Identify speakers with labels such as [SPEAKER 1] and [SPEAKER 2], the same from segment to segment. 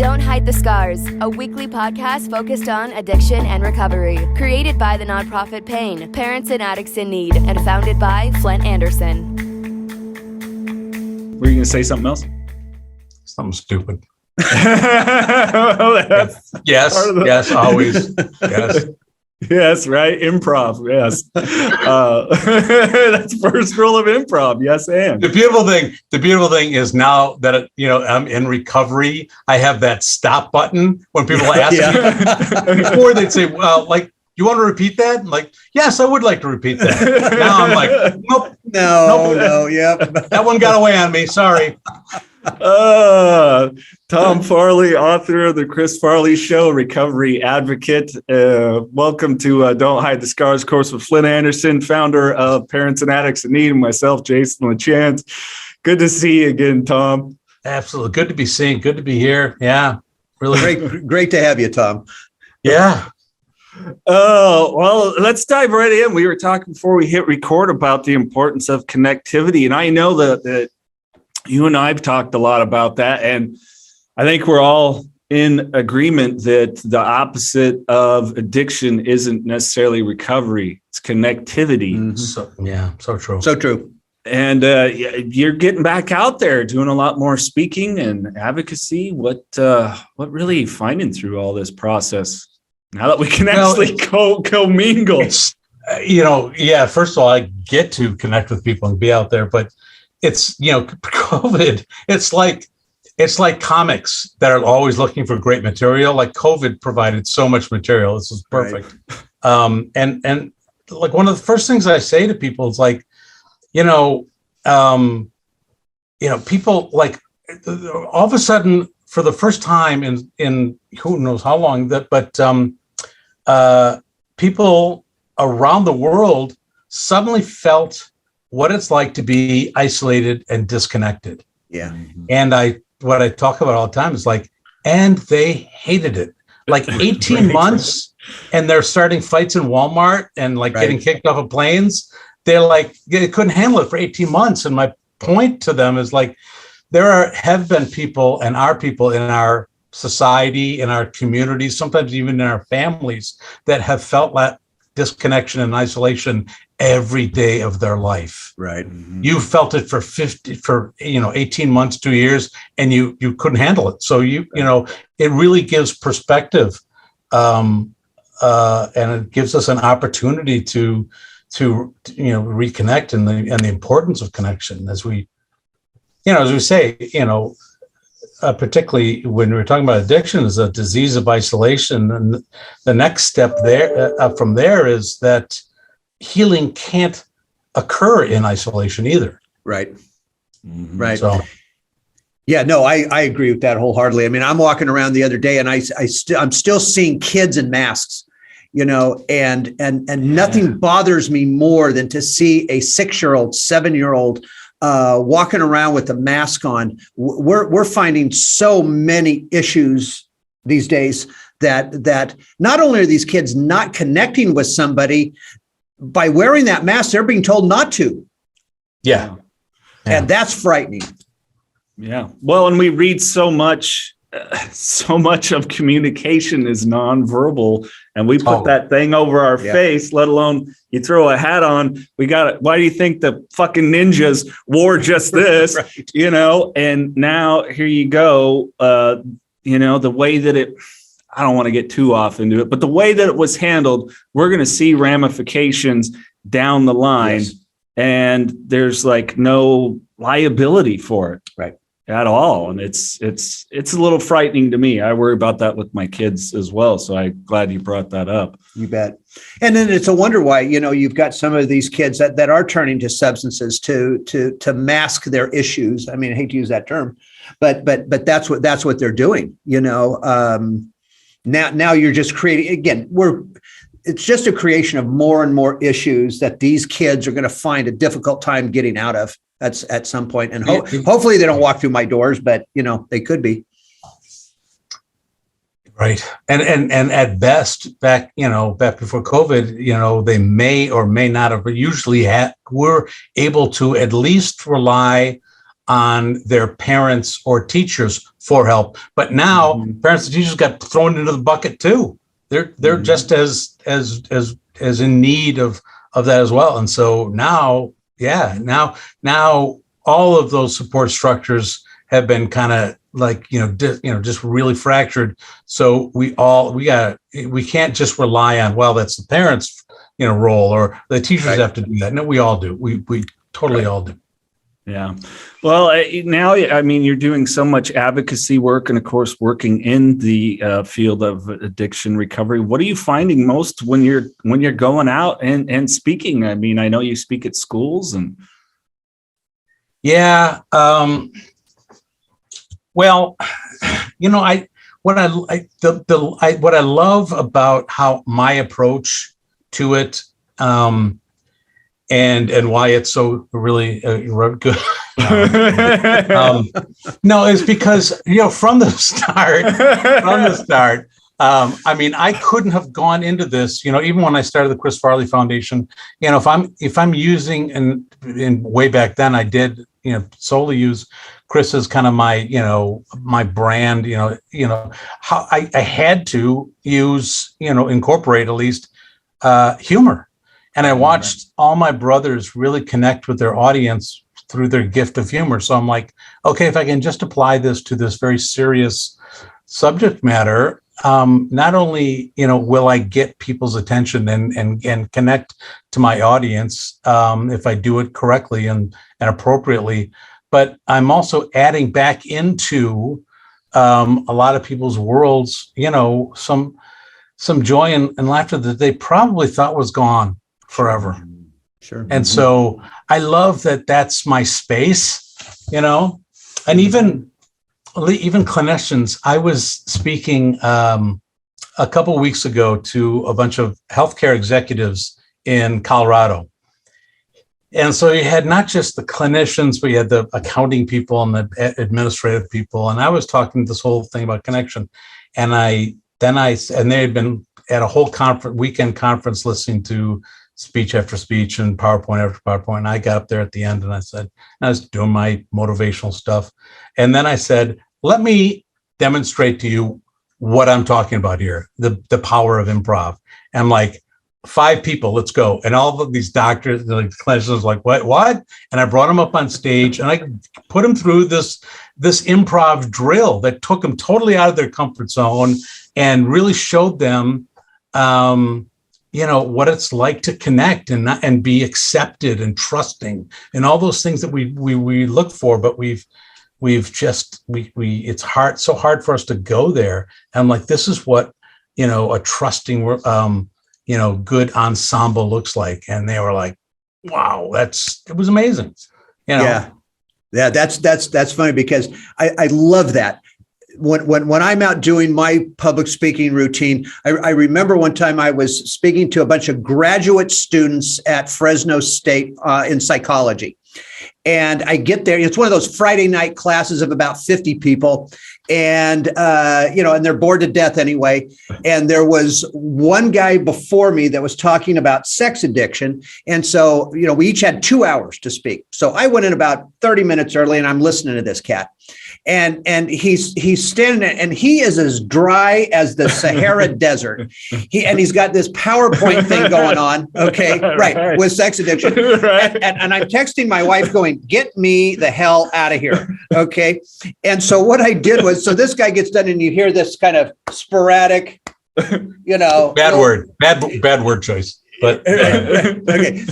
[SPEAKER 1] Don't Hide the Scars, a weekly podcast focused on addiction and recovery. Created by the nonprofit PAIN, Parents and Addicts in Need, and founded by Flindt Andersen.
[SPEAKER 2] Were you going to say something else?
[SPEAKER 3] Something stupid.
[SPEAKER 2] Yes,
[SPEAKER 3] always. Yes.
[SPEAKER 2] Yes, right. Improv. Yes. That's first rule of improv. Yes, and
[SPEAKER 3] The beautiful thing is now that I'm in recovery, I have that stop button when people ask me. Before they'd say, "Well, you want to repeat that?" I'm like, yes, I would like to repeat that. Now I'm like, nope,
[SPEAKER 4] no, yep.
[SPEAKER 3] That one got away on me. Sorry.
[SPEAKER 2] Tom Farley, author of the Chris Farley Show, recovery advocate. Welcome to Don't Hide the Scars course with Flindt Andersen, founder of Parents and Addicts in Need, and myself, Jason LaChance. Good to see you again, Tom.
[SPEAKER 3] Absolutely. Good to be seen. Good to be here. Yeah. Really
[SPEAKER 4] Great to have you, Tom.
[SPEAKER 3] Yeah.
[SPEAKER 2] Well, let's dive right in. We were talking before we hit record about the importance of connectivity. And I know that you and I have talked a lot about that. And I think we're all in agreement that the opposite of addiction isn't necessarily recovery. It's connectivity.
[SPEAKER 3] Mm-hmm. So true.
[SPEAKER 4] So true.
[SPEAKER 2] And you're getting back out there doing a lot more speaking and advocacy. What really are you finding through all this process now that we can actually co-mingle?
[SPEAKER 3] First of all, I get to connect with people and be out there, but it's, COVID, it's like comics that are always looking for great material. Like COVID provided so much material. This is perfect. Right. And like one of the first things I say to people is like, people like all of a sudden for the first time in who knows how long people around the world suddenly felt what it's like to be isolated and disconnected.
[SPEAKER 4] Yeah.
[SPEAKER 3] And what I talk about all the time is and they hated it. 18 months and they're starting fights in Walmart and getting kicked off of planes. They're they couldn't handle it for 18 months. And my point to them is have been people and are people in our society, in our communities, sometimes even in our families that have felt that disconnection and isolation every day of their life.
[SPEAKER 4] Right.
[SPEAKER 3] Mm-hmm. You felt it for 18 months, 2 years, and you couldn't handle it. So it really gives perspective. And it gives us an opportunity to reconnect and the importance of connection as we say, particularly when we're talking about addiction is a disease of isolation. And the next step from there is that healing can't occur in isolation either.
[SPEAKER 4] Right.
[SPEAKER 2] Mm-hmm.
[SPEAKER 4] Right.
[SPEAKER 3] So,
[SPEAKER 4] yeah, no, I agree with that wholeheartedly. I mean, I'm walking around the other day and I'm still seeing kids in masks, and nothing bothers me more than to see a 6-year-old, 7-year-old walking around with a mask on. We're finding so many issues these days that not only are these kids not connecting with somebody, by wearing that mask, they're being told not to.
[SPEAKER 3] Yeah.
[SPEAKER 4] And that's frightening.
[SPEAKER 2] Yeah. Well, and we read so much of communication is nonverbal, and we put that thing over our face, let alone you throw a hat on. We got it. Why do you think the fucking ninjas wore just this,
[SPEAKER 4] right.
[SPEAKER 2] And now here you go. The way that I don't want to get too off into it, but the way that it was handled, we're going to see ramifications down the line. Yes. And there's no liability for it.
[SPEAKER 4] Right.
[SPEAKER 2] At all. And it's a little frightening to me. I worry about that with my kids as well. So I'm glad you brought that up.
[SPEAKER 4] You bet. And then it's a wonder why, you've got some of these kids that are turning to substances to mask their issues. I mean, I hate to use that term, but that's what they're doing, Now you're just creating, again, it's just a creation of more and more issues that these kids are going to find a difficult time getting out of at some point. And hopefully they don't walk through my doors, but they could be.
[SPEAKER 3] Right. And at best back before COVID, they may or may not have, but usually were able to at least rely on their parents or teachers for help. But now parents and teachers got thrown into the bucket too. They're just as in need of that as well. And so now all of those support structures have been kind of like, just really fractured. So we can't just rely on, well, that's the parents, role, or the teachers have to do that. No, we all do. We totally all do.
[SPEAKER 2] Yeah. Well, now, I mean, you're doing so much advocacy work and, of course, working in the field of addiction recovery. What are you finding most when you're going out and speaking? I mean, I know you speak at schools and.
[SPEAKER 3] Yeah. Well, what I love about how my approach to it, and why it's so really good. No, it's because, from the start, I mean, I couldn't have gone into this, even when I started the Chris Farley Foundation, if I'm using, and way back then I did, solely use Chris as kind of my, my brand, how I had to use, incorporate at least humor. And I watched all my brothers really connect with their audience through their gift of humor. So I'm like, okay, if I can just apply this to this very serious subject matter, not only, will I get people's attention and connect to my audience if I do it correctly and appropriately, but I'm also adding back into a lot of people's worlds, some joy and laughter that they probably thought was gone forever.
[SPEAKER 4] Sure.
[SPEAKER 3] And so I love that that's my space, and even clinicians. I was speaking a couple of weeks ago to a bunch of healthcare executives in Colorado. And so you had not just the clinicians, but you had the accounting people and the administrative people. And I was talking this whole thing about connection. And they had been at a whole weekend conference listening to speech after speech and PowerPoint after PowerPoint. And I got up there at the end and I was doing my motivational stuff. And then I said, let me demonstrate to you what I'm talking about here, the power of improv. And I'm like, 5 people, let's go. And all of these doctors, the clinicians, like, what? And I brought them up on stage and I put them through this improv drill that took them totally out of their comfort zone and really showed them, what it's like to connect and be accepted and trusting and all those things that we look for, but it's so hard for us to go there. And I'm like, this is what, a trusting, good ensemble looks like. And they were like, wow, it was amazing.
[SPEAKER 4] Yeah. That's funny because I love that. When I'm out doing my public speaking routine, I remember one time I was speaking to a bunch of graduate students at Fresno State in psychology. And I get there, it's one of those Friday night classes of about 50 people. And, and they're bored to death anyway. And there was one guy before me that was talking about sex addiction. And so, we each had 2 hours to speak. So I went in about 30 minutes early and I'm listening to this cat. And he's standing there and he is as dry as the Sahara Desert. He's got this PowerPoint thing going on. Okay. Right. With sex addiction. Right. And I'm texting my wife going, get me the hell out of here. Okay. And so what I did was, so this guy gets done and you hear this kind of sporadic,
[SPEAKER 3] bad word choice, but
[SPEAKER 4] okay.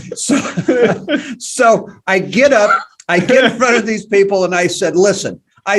[SPEAKER 4] So I get up, I get in front of these people and I said, listen, I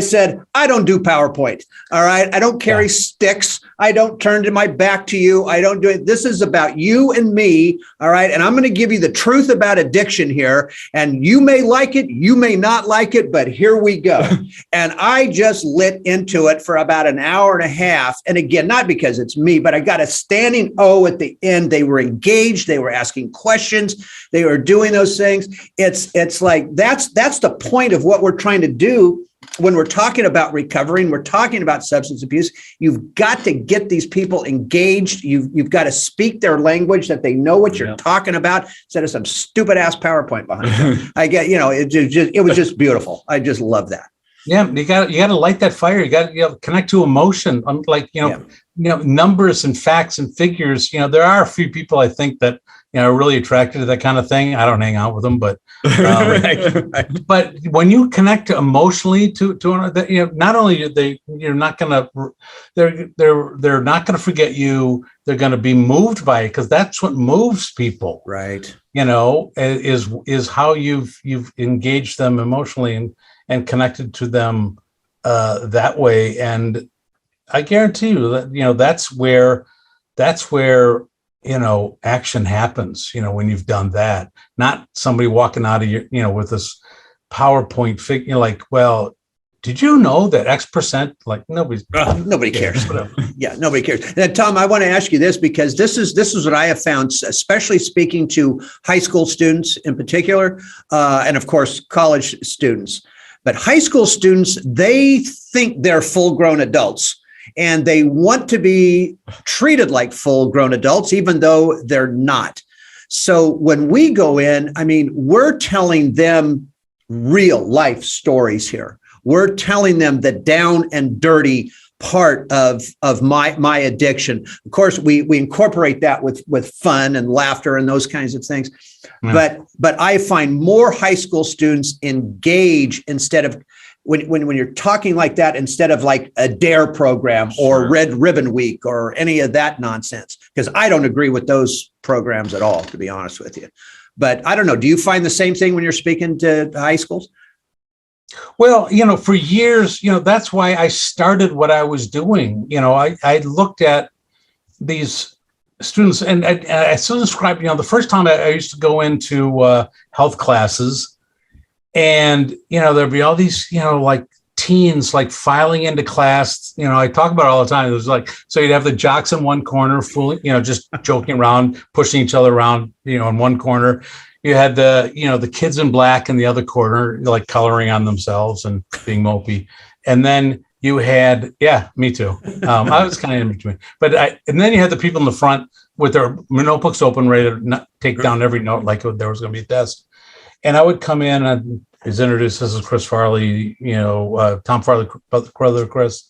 [SPEAKER 4] don't do PowerPoint. All right. I don't carry sticks. I don't turn to my back to you. I don't do it. This is about you and me. All right. And I'm going to give you the truth about addiction here. And you may like it. You may not like it, but here we go. And I just lit into it for about an hour and a half. And again, not because it's me, but I got a standing O at the end. They were engaged. They were asking questions. They were doing those things. It's like, that's the point of what we're trying to do when we're talking about recovering, we're talking about substance abuse, you've got to get these people engaged. You've got to speak their language, that they know what you're talking about, instead of some stupid ass PowerPoint behind it. I get, it was just beautiful. I just love that.
[SPEAKER 3] Yeah, you got to light that fire. You got to connect to emotion. Like numbers and facts and figures. There are a few people I think that are really attracted to that kind of thing. I don't hang out with them, but right. But when you connect emotionally to not only you're not gonna they're not gonna forget you. They're gonna be moved by it, because that's what moves people.
[SPEAKER 4] Right.
[SPEAKER 3] Is how you've engaged them emotionally and connected to them that way. And I guarantee you that that's where action happens, when you've done that, not somebody walking out of your, with this PowerPoint figure, like, well, did you know that X percent, like nobody
[SPEAKER 4] cares. Yeah, nobody cares. And Tom, I want to ask you this, because this is what I have found, especially speaking to high school students in particular, and of course, college students. But high school students, they think they're full-grown adults, and they want to be treated like full-grown adults, even though they're not. So when we go in, we're telling them real life stories here. We're telling them the down and dirty part of my addiction. Of course, we incorporate that with fun and laughter and those kinds of things. Yeah. But I find more high school students engage, instead of when you're talking like that, instead of like a DARE program or Red Ribbon Week or any of that nonsense, because I don't agree with those programs at all, to be honest with you. But I don't know. Do you find the same thing when you're speaking to high schools?
[SPEAKER 3] Well, for years, that's why I started what I was doing. I looked at these students, and I still describe, the first time I used to go into health classes, and, there'd be all these, like teens, like filing into class. I talk about it all the time. It was like, so you'd have the jocks in one corner, fooling, just joking around, pushing each other around, in one corner. You had the kids in black in the other corner, like coloring on themselves and being mopey. And then you had, me too. I was kind of in between. And then you had the people in the front with their notebooks open, ready to take down every note like there was going to be a test. And I would come in and he's introduced, this is Chris Farley, Tom Farley, brother Chris.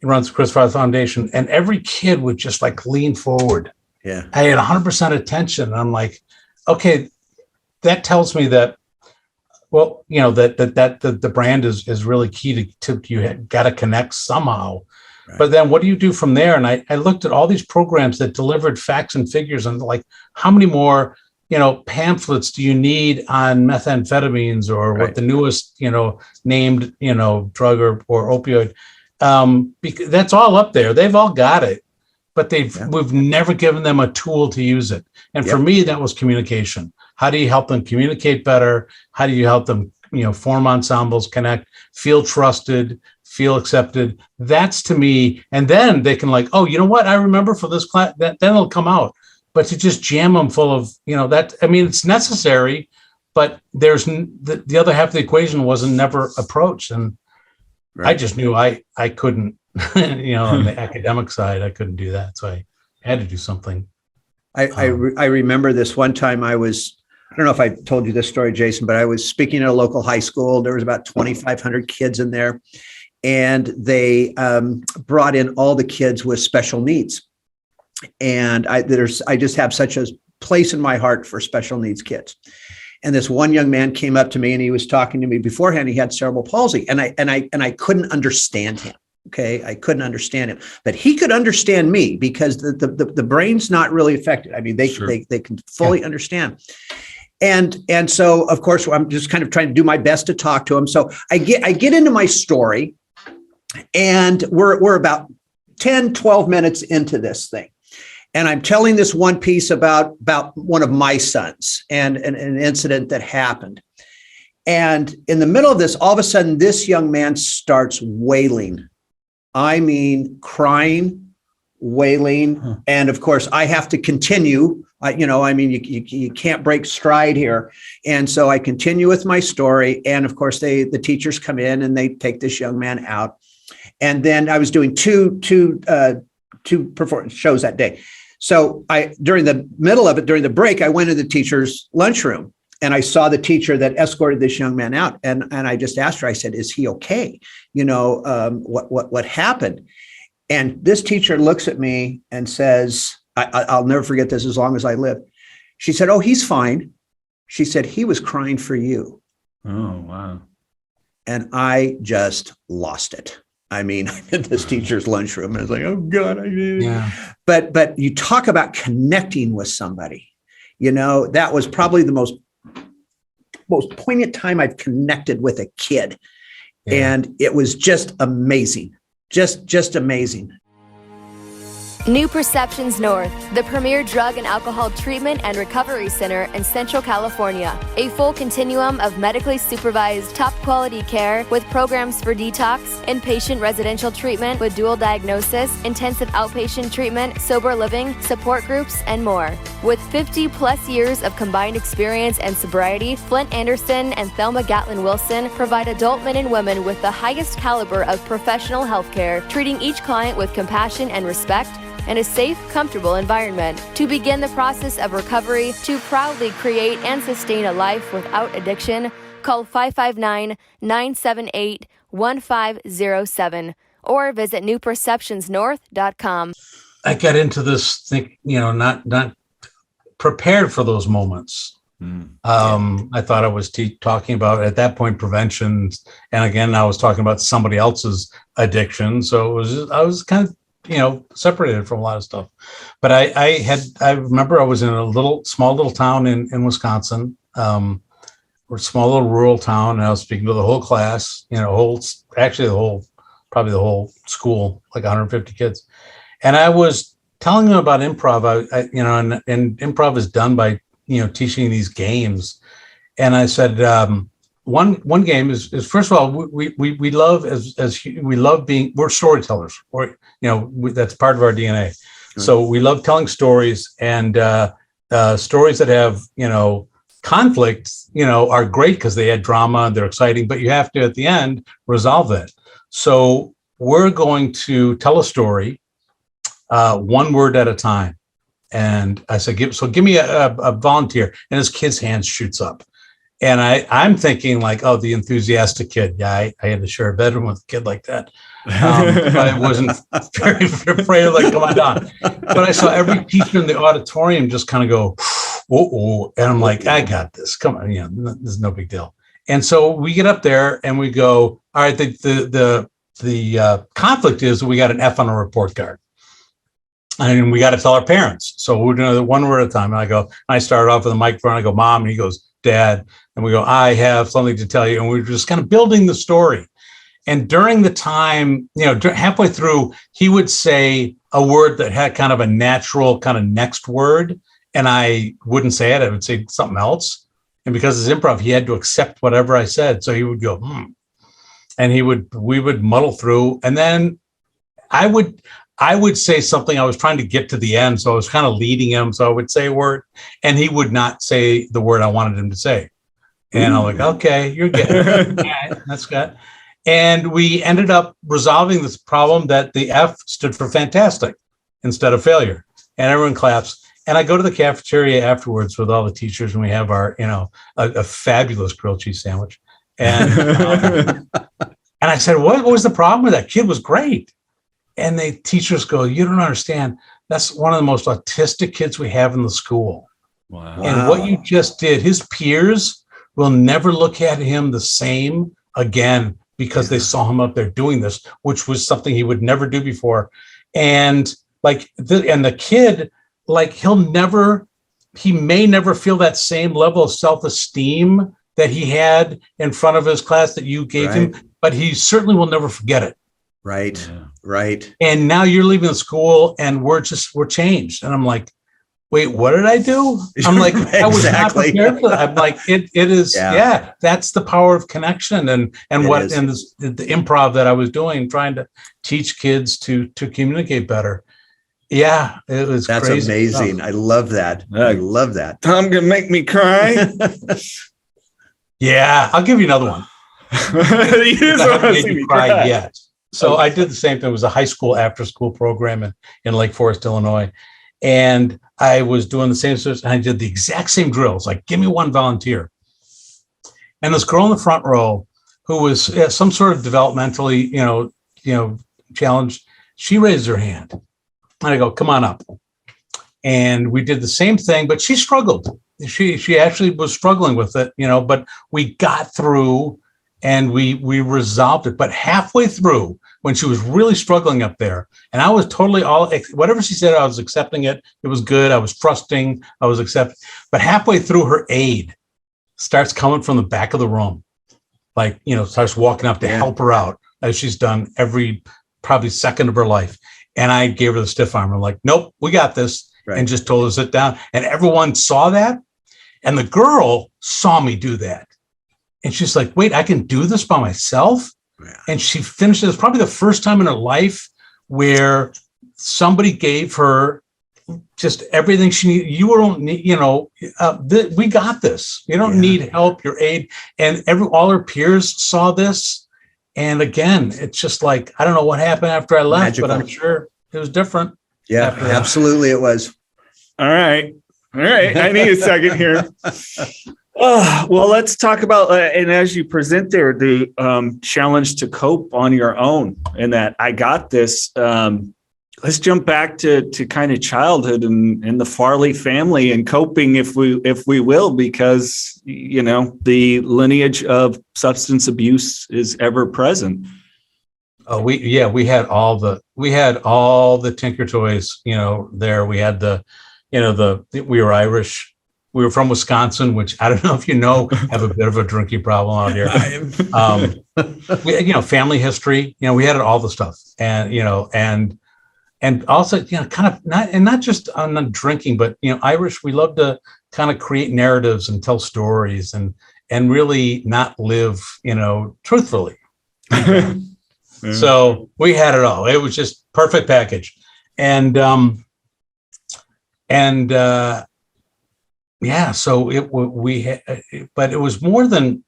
[SPEAKER 3] He runs the Chris Farley Foundation. And every kid would just like lean forward. Yeah. I had 100% attention. And I'm like, okay, that tells me that, well, that the brand is really key to you got to connect somehow. Right. But then what do you do from there? And I looked at all these programs that delivered facts and figures, and like, how many more, pamphlets do you need on methamphetamines or what the newest, named, drug or opioid? Because that's all up there. They've all got it, but we've never given them a tool to use it. And for me, that was communication. How do you help them communicate better? How do you help them, form ensembles, connect, feel trusted, feel accepted? That's to me. And then they can like, oh, you know what? I remember for this class, then it'll come out. But to just jam them full of, it's necessary, but there's the other half of the equation wasn't never approached. And I just knew I couldn't, on the academic side, I couldn't do that. So I had to do something.
[SPEAKER 4] I remember this one time I don't know if I told you this story, Jason, but I was speaking at a local high school. There was about 2,500 kids in there, and they brought in all the kids with special needs. And I just have such a place in my heart for special needs kids. And this one young man came up to me, and he was talking to me beforehand. He had cerebral palsy, and I couldn't understand him. Okay, I couldn't understand him, but he could understand me, because the brain's not really affected. They can fully understand. And so, of course, I'm just kind of trying to do my best to talk to him. So I get into my story, and we're about 10, 12 minutes into this thing. And I'm telling this one piece about one of my sons and an incident that happened. And in the middle of this, all of a sudden, this young man starts wailing. I mean, crying, wailing. And of course, I have to continue. You can't break stride here. And so I continue with my story. And of course, the teachers come in and they take this young man out. And then I was doing two performance shows that day. So during the middle of it, during the break, I went to the teacher's lunchroom and I saw the teacher that escorted this young man out. And I just asked her, I said, is he okay? What happened? And this teacher looks at me and says, I'll never forget this as long as I live. She said, oh, he's fine. She said, he was crying for you.
[SPEAKER 2] Oh, wow.
[SPEAKER 4] And I just lost it. I mean, I'm in this teacher's lunchroom. And I was like, oh, God, I did it. Yeah. But you talk about connecting with somebody. That was probably the most poignant time I've connected with a kid. Yeah. And it was just amazing. Just amazing.
[SPEAKER 1] New Perceptions North, the premier drug and alcohol treatment and recovery center in Central California. A full continuum of medically supervised, top-quality care with programs for detox, inpatient residential treatment with dual diagnosis, intensive outpatient treatment, sober living, support groups, and more. With 50-plus years of combined experience and sobriety, Flindt, Andersen, and Thelma Gatlin Wilson provide adult men and women with the highest caliber of professional health care, treating each client with compassion and respect, and a safe, comfortable environment. To begin the process of recovery, to proudly create and sustain a life without addiction, call 559-978-1507 or visit newperceptionsnorth.com.
[SPEAKER 3] I got into this thing, not prepared for those moments. I thought I was talking about, at that point, prevention. And again, I was talking about somebody else's addiction. So I was kind of, separated from a lot of stuff. But I remember I was in a small little town in Wisconsin, or a small little rural town. And I was speaking to the whole class, probably the whole school, like 150 kids. And I was telling them about improv, and improv is done by, teaching these games. And I said, one game is first of all, we love we're storytellers, or that's part of our DNA. Right. So we love telling stories, and stories that have conflict are great because they add drama, they're exciting, but you have to at the end resolve that. So we're going to tell a story one word at a time. And I said, give me a volunteer, and this kid's hand shoots up. And I'm thinking like, oh, the enthusiastic kid. Yeah, I had to share a bedroom with a kid like that. But I wasn't very afraid of come on down. But I saw every teacher in the auditorium just kind of go, oh, and I'm like, I got this. Come on, this is no big deal. And so we get up there and we go, all right, the conflict is we got an F on a report card. And we got to tell our parents. So we're doing it one word at a time. And I started off with a microphone. I go, Mom, and he goes, Dad. And we go, I have something to tell you. And we're just kind of building the story. And during the time, halfway through, he would say a word that had kind of a natural kind of next word. And I wouldn't say it. I would say something else. And because it's improv, he had to accept whatever I said. So he would go, and we would muddle through. And then I would say something. I was trying to get to the end. So I was kind of leading him. So I would say a word and he would not say the word I wanted him to say. And I'm like, okay, you're good. Yeah, that's good. And we ended up resolving this problem that the F stood for fantastic instead of failure. And everyone claps. And I go to the cafeteria afterwards with all the teachers, and we have our, a fabulous grilled cheese sandwich. And and I said, what was the problem with that? Kid was great. And the teachers go, you don't understand. That's one of the most autistic kids we have in the school. Wow. And what you just did, his peers will never look at him the same again because they saw him up there doing this, which was something he would never do before. And the kid, he may never feel that same level of self-esteem that he had in front of his class that you gave him, but he certainly will never forget it.
[SPEAKER 4] Right. Yeah. Right.
[SPEAKER 3] And now you're leaving the school and we're changed. And I'm like, wait, what did I do? I'm like, I was not prepared for that. I'm like, it is, that's the power of connection and the improv that I was doing, trying to teach kids to communicate better. Yeah, it was.
[SPEAKER 4] That's
[SPEAKER 3] crazy
[SPEAKER 4] amazing.
[SPEAKER 3] stuff.
[SPEAKER 4] I love that. I love that.
[SPEAKER 2] Tom gonna make me cry.
[SPEAKER 3] Yeah, I'll give you another one.
[SPEAKER 2] You just
[SPEAKER 3] I
[SPEAKER 2] want
[SPEAKER 3] haven't
[SPEAKER 2] to
[SPEAKER 3] made
[SPEAKER 2] see
[SPEAKER 3] you
[SPEAKER 2] me
[SPEAKER 3] cry
[SPEAKER 2] cry.
[SPEAKER 3] yet. So I did the same thing. It was a high school after school program in Lake Forest, Illinois. And I was doing the same sort. And I did the exact same drills. Like, give me one volunteer. And this girl in the front row who was some sort of developmentally, challenged, she raised her hand. And I go, come on up. And we did the same thing, but she struggled. She actually was struggling with it, but we got through and we resolved it. But halfway through, when she was really struggling up there, and I was totally whatever she said, I was accepting it. It was good. I was trusting. I was accepting. But halfway through, her aide starts coming from the back of the room, starts walking up to help her out, as she's done every probably second of her life. And I gave her the stiff arm. I'm like, nope, we got this. Right. And just told her to sit down. And everyone saw that. And the girl saw me do that. And she's like, wait, I can do this by myself? Yeah. And she finished it. It was probably the first time in her life where somebody gave her just everything she needed. You don't need, we got this. You don't need help, your aid. And all her peers saw this. And again, it's just like, I don't know what happened after I left, magical. But I'm sure it was different.
[SPEAKER 4] Yeah, absolutely it was.
[SPEAKER 2] All right. I need a second here. Well, let's talk about, and as you present there, the challenge to cope on your own and that I got this. Let's jump back to kind of childhood and the Farley family and coping, if we will, because, the lineage of substance abuse is ever present.
[SPEAKER 3] Oh, we had all the Tinker Toys, there. We had we were Irish. We were from Wisconsin, which I don't know if have a bit of a drinking problem out here. Family history, we had all the stuff, and also, kind of not just on drinking, but Irish. We love to kind of create narratives and tell stories and really not live, truthfully. So we had it all. It was just perfect package. So but it was more than,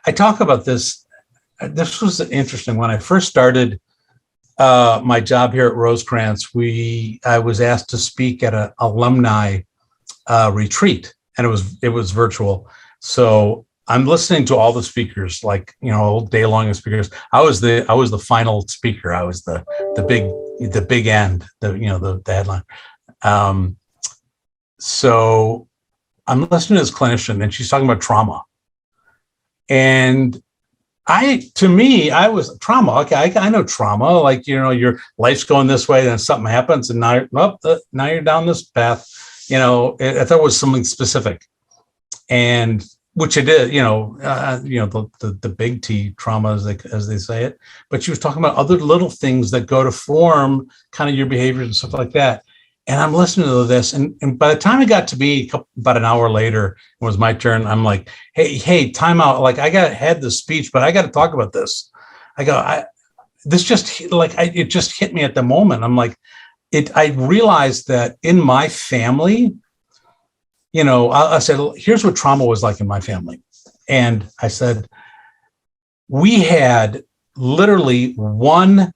[SPEAKER 3] I talk about this. This was interesting. When I first started my job here at Rosecrans, I was asked to speak at an alumni retreat, and it was virtual. So I'm listening to all the speakers, all day long of speakers. I was the final speaker. I was the big end, the headline. So I'm listening to this clinician, and she's talking about trauma. And I was trauma. Okay, I know trauma. Your life's going this way, then something happens, and now you're down this path. I thought it was something specific, and which it is. The big T trauma, as they say it. But she was talking about other little things that go to form kind of your behaviors and stuff like that. And I'm listening to this, and by the time it got to be about an hour later, it was my turn. I'm like, hey, time out. Had the speech, but I got to talk about this. I go, it just hit me at the moment. I'm like, I realized that in my family, I said, here's what trauma was like in my family. And I said, we had literally one,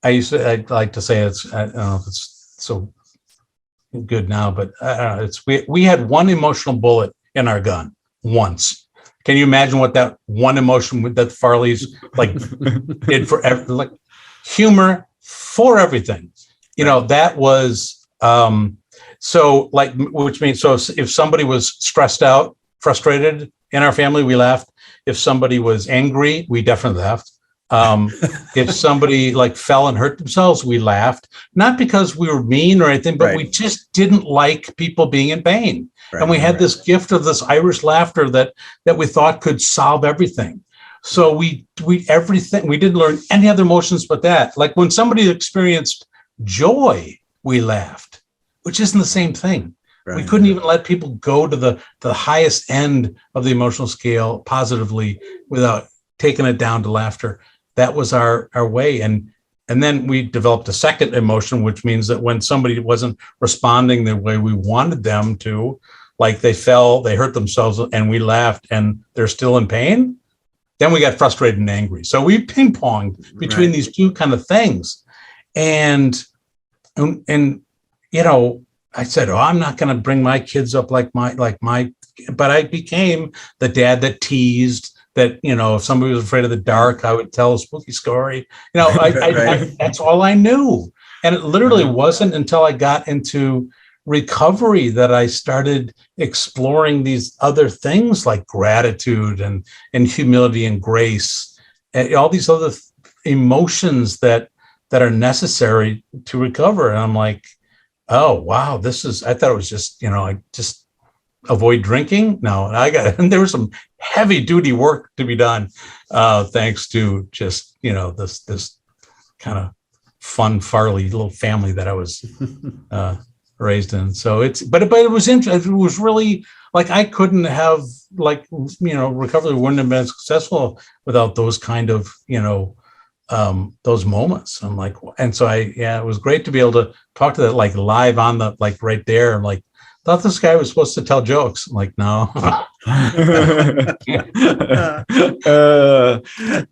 [SPEAKER 3] I'd like to say I don't know if it's so good now, but we had one emotional bullet in our gun once. Can you imagine what that one emotion that Farley's did for humor for everything? That was which means if somebody was stressed out, frustrated in our family, we laughed. If somebody was angry, we definitely laughed. If somebody fell and hurt themselves, we laughed, not because we were mean or anything, but we just didn't like people being in pain. And we had this gift of this Irish laughter that we thought could solve everything. So we didn't learn any other emotions but that. Like when somebody experienced joy, we laughed, which isn't the same thing. Right. We couldn't even let people go to the highest end of the emotional scale positively without taking it down to laughter. That was our way. And And then we developed a second emotion, which means that when somebody wasn't responding the way we wanted them to, like they fell, they hurt themselves, and we laughed and they're still in pain, then we got frustrated and angry. So we ping-ponged between these two kind of things. And you know, I said, oh, I'm not going to bring my kids up like my, but I became the dad that teased, that, you know, if somebody was afraid of the dark, I would tell a spooky story. You know, I that's all I knew. And it literally wasn't until I got into recovery that I started exploring these other things like gratitude and humility and grace and all these other emotions that are necessary to recover. And I'm like, oh, wow, I thought it was just, you know, I just avoid drinking. No, and there was some heavy duty work to be done, thanks to just, you know, this kind of fun Farley little family that I was raised in. So but it was interesting. It was really like, I couldn't have, like, you know, recovery wouldn't have been successful without those kind of, you know, those moments. I'm like, and so it was great to be able to talk to that, like, live on the, like, right there. I'm like, thought this guy was supposed to tell jokes. I'm like, no.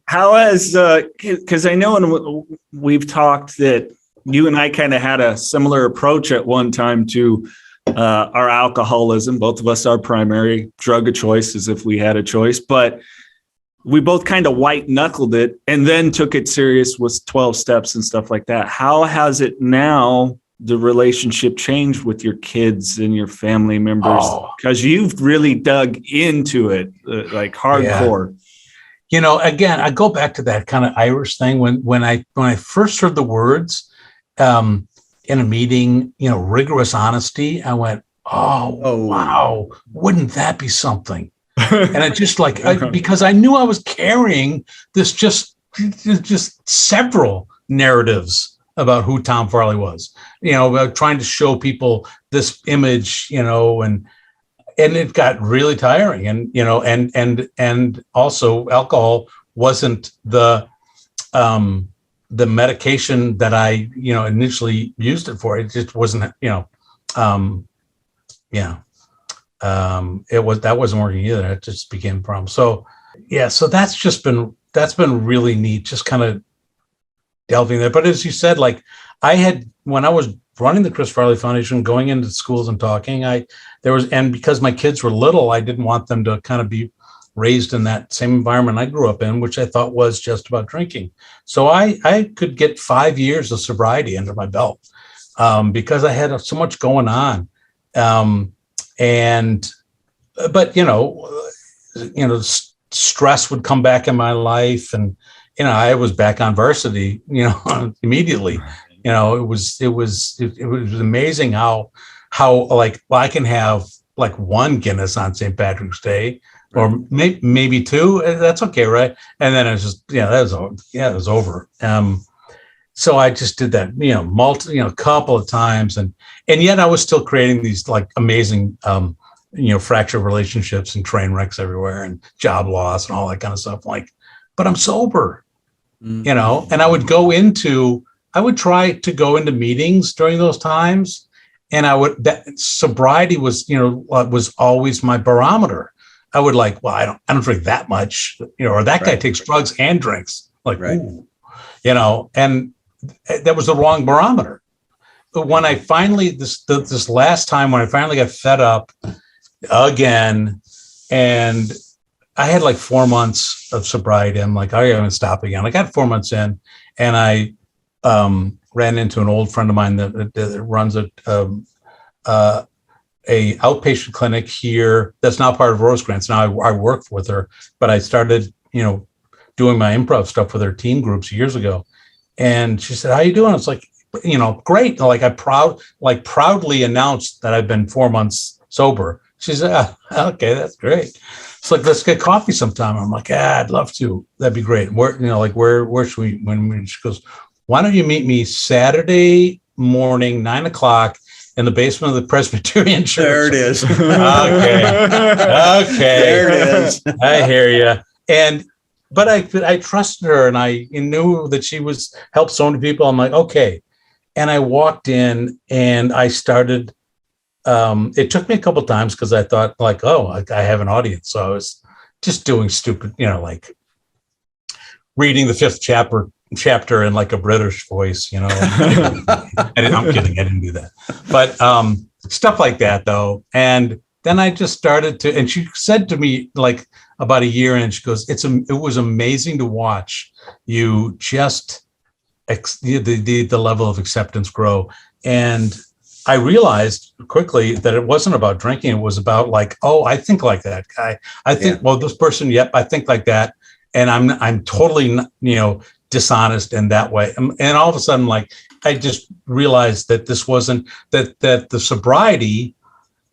[SPEAKER 2] How has, because I know we've talked that you and I kind of had a similar approach at one time to our alcoholism. Both of us, our primary drug of choice, as if we had a choice, but we both kind of white knuckled it and then took it serious with 12 steps and stuff like that. How has it now, the relationship, changed with your kids and your family members? Because you've really dug into it, like hardcore. Yeah.
[SPEAKER 3] You know, again, I go back to that kind of Irish thing. When I first heard the words in a meeting, you know, rigorous honesty, I went, oh, wow, wouldn't that be something? And I just because I knew I was carrying this just several narratives about who Tom Farley was, you know, about trying to show people this image, you know, and it got really tiring. And, you know, and also alcohol wasn't the medication that I, you know, initially used it for. It just wasn't, you know, that wasn't working either. It just became a problem. So yeah, so that's been really neat, just kind of delving there. But as you said, like, when I was running the Chris Farley Foundation, going into schools and talking, and because my kids were little, I didn't want them to kind of be raised in that same environment I grew up in, which I thought was just about drinking. So I could get 5 years of sobriety under my belt, because I had so much going on. But you know, stress would come back in my life, and, you know, I was back on varsity, you know, immediately. You know, it was amazing how like, well, I can have like one Guinness on St. Patrick's Day, or maybe two. That's okay, right? And then it was just, it was over. So I just did that, you know, a couple of times, and yet I was still creating these, like, amazing, you know, fractured relationships and train wrecks everywhere and job loss and all that kind of stuff. Like, but I'm sober, you know, and I would try to go into meetings during those times, and sobriety was, you know, was always my barometer. I would like, well, I don't drink that much, you know, or that guy takes drugs and drinks, like, ooh, you know, and that was the wrong barometer. But when I finally, this last time, when I finally got fed up again, and I had like 4 months of sobriety, I'm like, I'm going to stop again. I got 4 months in, and I ran into an old friend of mine that runs a outpatient clinic here that's now part of Rosecrans. Now I work with her, but I started, you know, doing my improv stuff with her teen groups years ago. And she said, how you doing? It's like, you know, great. Like, I proudly announced that I've been 4 months sober. She said, okay, that's great. It's like, let's get coffee sometime. I'm like, I'd love to. That'd be great. Where should we, she goes, why don't you meet me Saturday morning, 9:00 in the basement of the Presbyterian Church?
[SPEAKER 4] There it is.
[SPEAKER 3] Okay.
[SPEAKER 4] There it is.
[SPEAKER 3] I hear you. And but I trusted her, and I knew that she was helped so many people. I'm like, okay. And I walked in and I started, it took me a couple of times because I thought like, oh, I have an audience. So I was just doing stupid, like reading the fifth chapter in like a British voice, I'm kidding. I didn't do that. But stuff like that though. And then I just started to, and she said to me like about a year in, she goes, it was amazing to watch you just the level of acceptance grow. And I realized quickly that it wasn't about drinking. It was about like, oh, I think like that guy. I think, well, this person, yep, I think like that. And I'm totally, dishonest in that way. And all of a sudden, like, I just realized that this wasn't, that the sobriety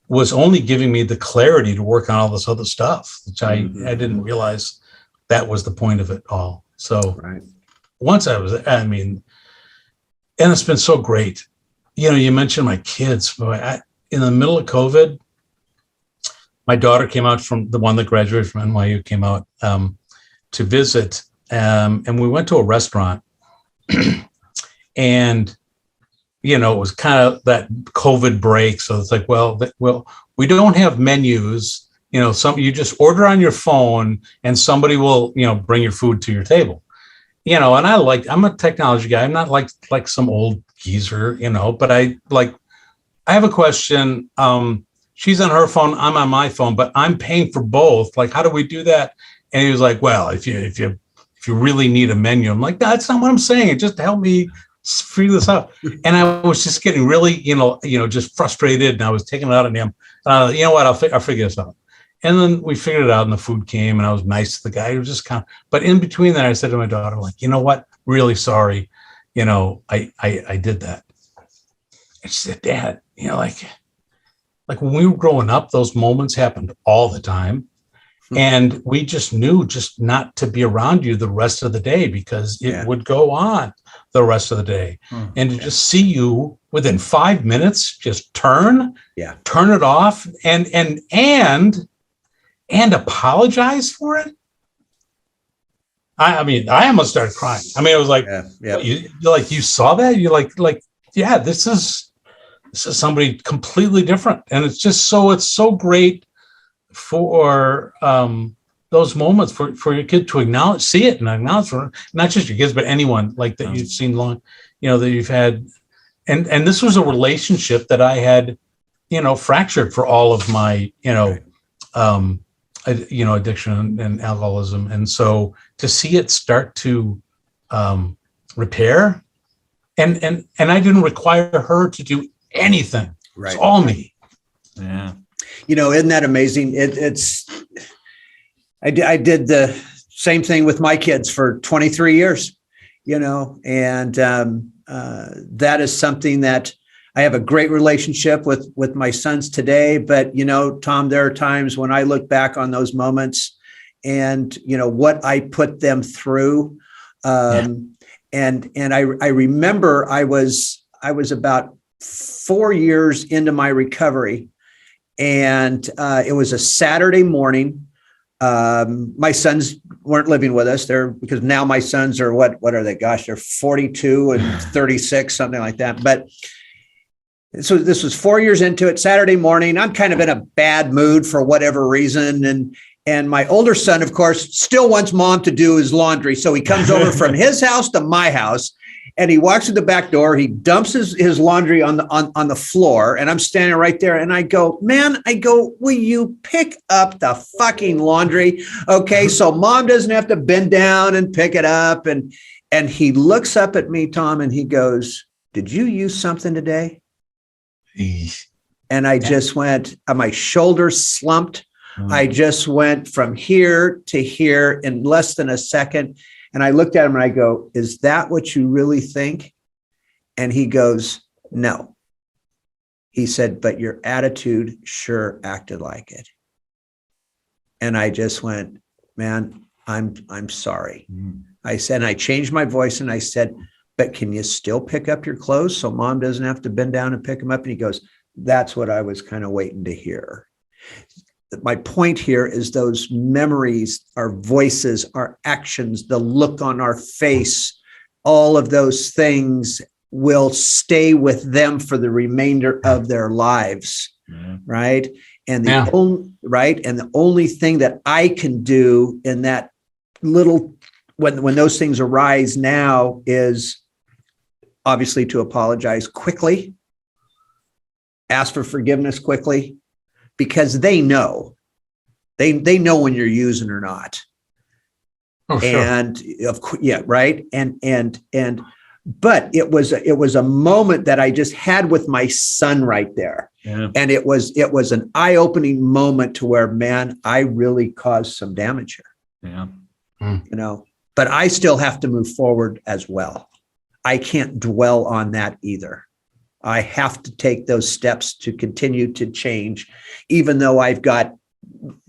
[SPEAKER 3] was only giving me the clarity to work on all this other stuff, which I didn't realize that was the point of it all. So once and it's been so great. You mentioned my kids. In the middle of COVID, my daughter came out from the one that graduated from NYU, came out to visit. And we went to a restaurant and, it was kind of that COVID break. So it's like, well, we don't have menus, you just order on your phone and somebody will, bring your food to your table, and I'm a technology guy. I'm not like some old geezer, but I have a question. She's on her phone. I'm on my phone, but I'm paying for both. Like, how do we do that? And he was like, well, if you really need a menu, I'm like, that's not what I'm saying. Just help me figure this out. And I was just getting really, just frustrated, and I was taking it out on him. You know what? I'll figure this out. And then we figured it out, and the food came, and I was nice to the guy. He was just but in between that, I said to my daughter, like, you know what? Really sorry. I did that. And she said, Dad, like when we were growing up, those moments happened all the time. And we just knew just not to be around you the rest of the day because it would go on the rest of the day. And to just see you within 5 minutes, just turn it off and apologize for it. I almost started crying. I was like, you saw that? You're like, yeah, this is somebody completely different. And it's so great for those moments for your kid to see it and acknowledge for not just your kids, but anyone like that you've seen long, that you've had. And this was a relationship that I had, fractured for all of my, addiction and alcoholism. And so to see it start to repair and I didn't require her to do anything. Right. It's all me.
[SPEAKER 2] Yeah.
[SPEAKER 4] Isn't that amazing? I did the same thing with my kids for 23 years, and that is something that I have a great relationship with my sons today. But, Tom, there are times when I look back on those moments and, what I put them through. And I remember I was about 4 years into my recovery. And it was a Saturday morning. My sons weren't living with us there because now my sons are what are they? Gosh, they're 42 and 36, something like that. But so this was 4 years into it, Saturday morning. I'm kind of in a bad mood for whatever reason. And my older son, of course, still wants mom to do his laundry. So he comes over from his house to my house. And he walks to the back door. He dumps his laundry on the floor, and I'm standing right there. And I go, will you pick up the fucking laundry? Okay, so mom doesn't have to bend down and pick it up. And he looks up at me, Tom, and he goes, "Did you use something today?" And I just went. My shoulders slumped. I just went from here to here in less than a second. And I looked at him and I go, "Is that what you really think?" And he goes, "No." He said, "But your attitude sure acted like it." And I just went, "Man, I'm sorry." I said, and I changed my voice and I said, "But can you still pick up your clothes so mom doesn't have to bend down and pick them up?" And he goes, "That's what I was kind of waiting to hear." my point here is those memories, our voices, our actions, the look on our face, all of those things will stay with them for the remainder of their lives. Right. And the only thing that I can do in that little, when those things arise now, is obviously to apologize quickly, ask for forgiveness quickly, because they know when you're using or not.
[SPEAKER 3] Oh, sure.
[SPEAKER 4] And right. But it was a moment that I just had with my son right there.
[SPEAKER 2] Yeah.
[SPEAKER 4] And it was an eye-opening moment to where, man, I really caused some damage here.
[SPEAKER 2] Yeah.
[SPEAKER 4] But I still have to move forward as well. I can't dwell on that either. I have to take those steps to continue to change, even though I've got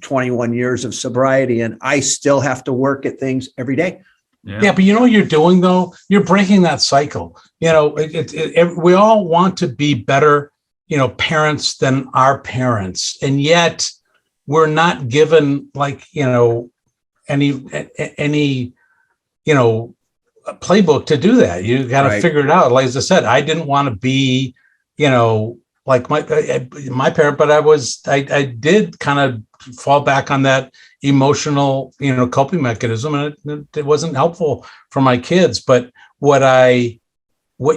[SPEAKER 4] 21 years of sobriety, and I still have to work at things every day.
[SPEAKER 3] Yeah, but you know what you're doing, though? You're breaking that cycle. We all want to be better, parents than our parents. And yet we're not given any playbook to do that. You got to figure it out. Like, as I said, I didn't want to be, like my parent, but I did kind of fall back on that emotional, coping mechanism, and it wasn't helpful for my kids. But what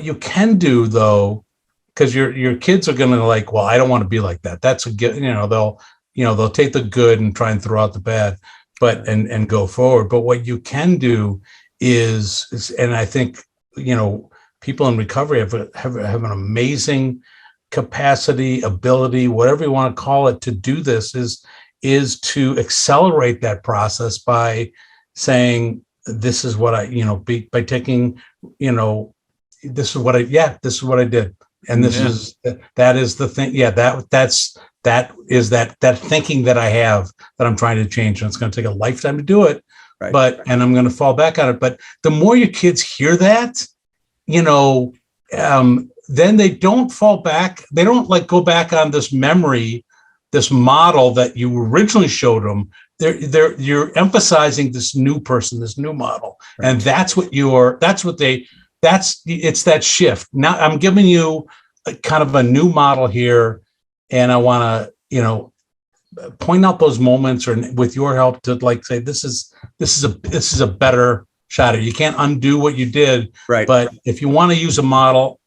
[SPEAKER 3] you can do, though, because your kids are going to well, I don't want to be like that. That's a good, they'll take the good and try and throw out the bad, but and go forward. But what you can do is, and I think people in recovery have an amazing capacity, ability, whatever you want to call it, to do this, is to accelerate that process by saying, this is what I, by taking, this is what I did. And that is the thing. Yeah. That is that thinking that I have that I'm trying to change. And it's going to take a lifetime to do it, and I'm going to fall back on it. But the more your kids hear that, then they don't fall back. They don't go back on this memory, this model that you originally showed them. You're emphasizing this new person, this new model. Right. And it's that shift. Now I'm giving you kind of a new model here. And I want to, point out those moments, or with your help to say, this is a better shot. You can't undo what you did. Right. But if you want to use a model,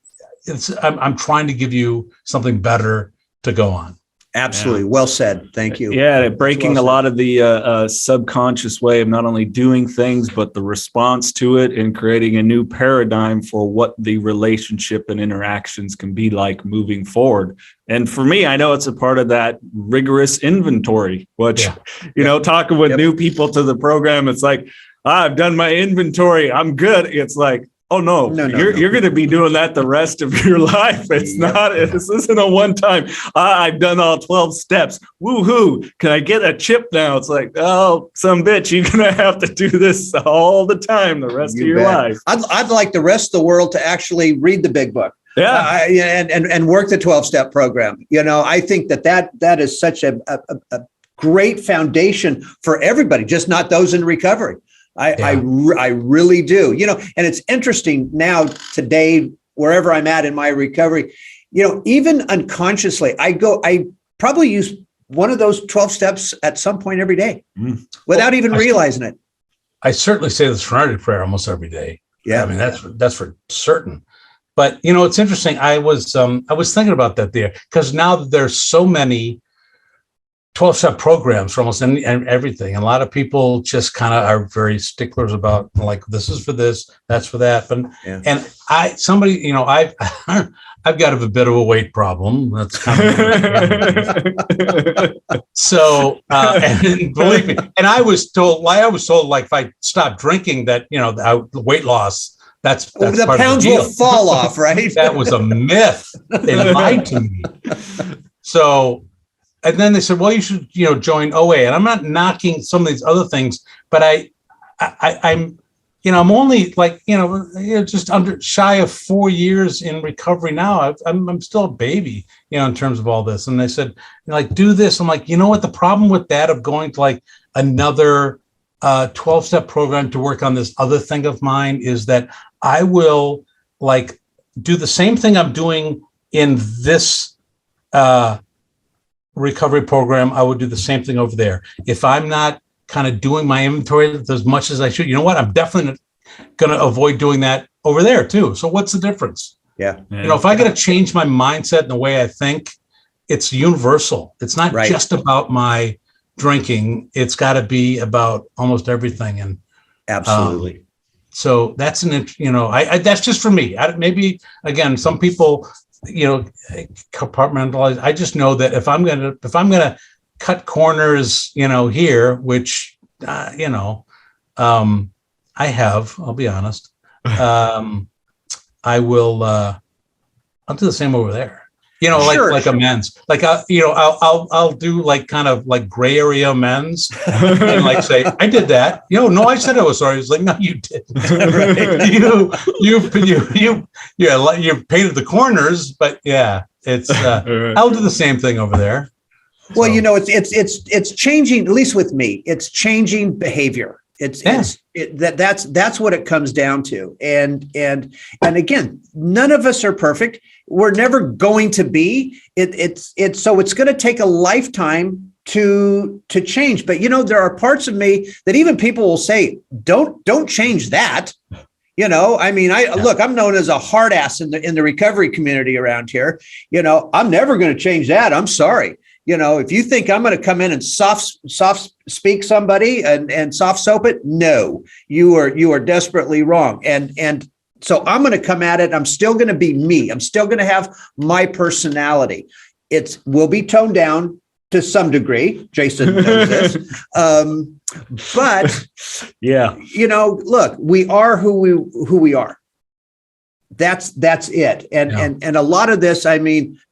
[SPEAKER 3] I'm trying to give you something better to go on.
[SPEAKER 4] Absolutely. Yeah. Well said. Thank you.
[SPEAKER 2] Yeah. Breaking a lot of the subconscious way of not only doing things, but the response to it, and creating a new paradigm for what the relationship and interactions can be like moving forward. And for me, I know it's a part of that rigorous inventory, which, talking with new people to the program, it's like, I've done my inventory, I'm good. It's like, oh, no, you're going to be doing that the rest of your life. It's this isn't a one time. I've done all 12 steps. Woohoo. Can I get a chip now? It's like, oh, some bitch, you're going to have to do this all the time, the rest of your life.
[SPEAKER 4] I'd like the rest of the world to actually read the big book.
[SPEAKER 2] Yeah.
[SPEAKER 4] And work the 12-step program. I think that is such a great foundation for everybody, just not those in recovery. I really do, and it's interesting now today, wherever I'm at in my recovery, even unconsciously, I probably use one of those 12 steps at some point every day without even realizing it.
[SPEAKER 3] I certainly say the Serenity Prayer almost every day. Yeah. I mean, that's for certain. But, it's interesting. I was thinking about that there, because now that there's so many 12-step programs for almost everything. And a lot of people just kind of are very sticklers about this is for this, that's for that. But and I've got a bit of a weight problem. That's kind of so. And believe me, and I was told if I stopped drinking that the weight loss. That's
[SPEAKER 4] the pounds will fall off, right?
[SPEAKER 3] That was a myth. They lied to me. So. And then they said, well, you should, join OA. And I'm not knocking some of these other things, but I'm, I'm only like, just shy of 4 years in recovery now. I'm still a baby, in terms of all this. And they said, like, do this. I'm like, you know what? The problem with that of going to like another 12-step program to work on this other thing of mine is that I will like do the same thing I'm doing in this recovery program. I would do the same thing over there. If I'm not kind of doing my inventory as much as I should, you know what? I'm definitely going to avoid doing that over there too. So what's the difference?
[SPEAKER 4] Yeah.
[SPEAKER 3] If I got to change my mindset and the way I think, it's universal. It's not just about my drinking. It's got to be about almost everything. And
[SPEAKER 4] absolutely.
[SPEAKER 3] So that's that's just for me. Maybe again, some people, compartmentalize. I just know that if I'm gonna cut corners, here, which I have. I'll be honest. I will. I'll do the same over there. Like amends. Like I'll do like kind of like gray area amends, and like say I did that. No, I said I was sorry. It's like no, you didn't. Right? You painted the corners, but yeah, it's. I'll do the same thing over there.
[SPEAKER 4] Well, it's changing. At least with me, it's changing behavior. That's what it comes down to. And again, none of us are perfect. We're never going to be. It's going to take a lifetime to change. But there are parts of me that even people will say, don't change that. Look, I'm known as a hard ass in the recovery community around here. I'm never going to change that. I'm sorry. If you think I'm going to come in and soft speak somebody and soft soap it, no, you are desperately wrong. And so I'm going to come at it. I'm still going to be me. I'm still going to have my personality. It will be toned down to some degree. Jason knows this. But
[SPEAKER 2] yeah,
[SPEAKER 4] look, we are who we are. That's it. And a lot of this,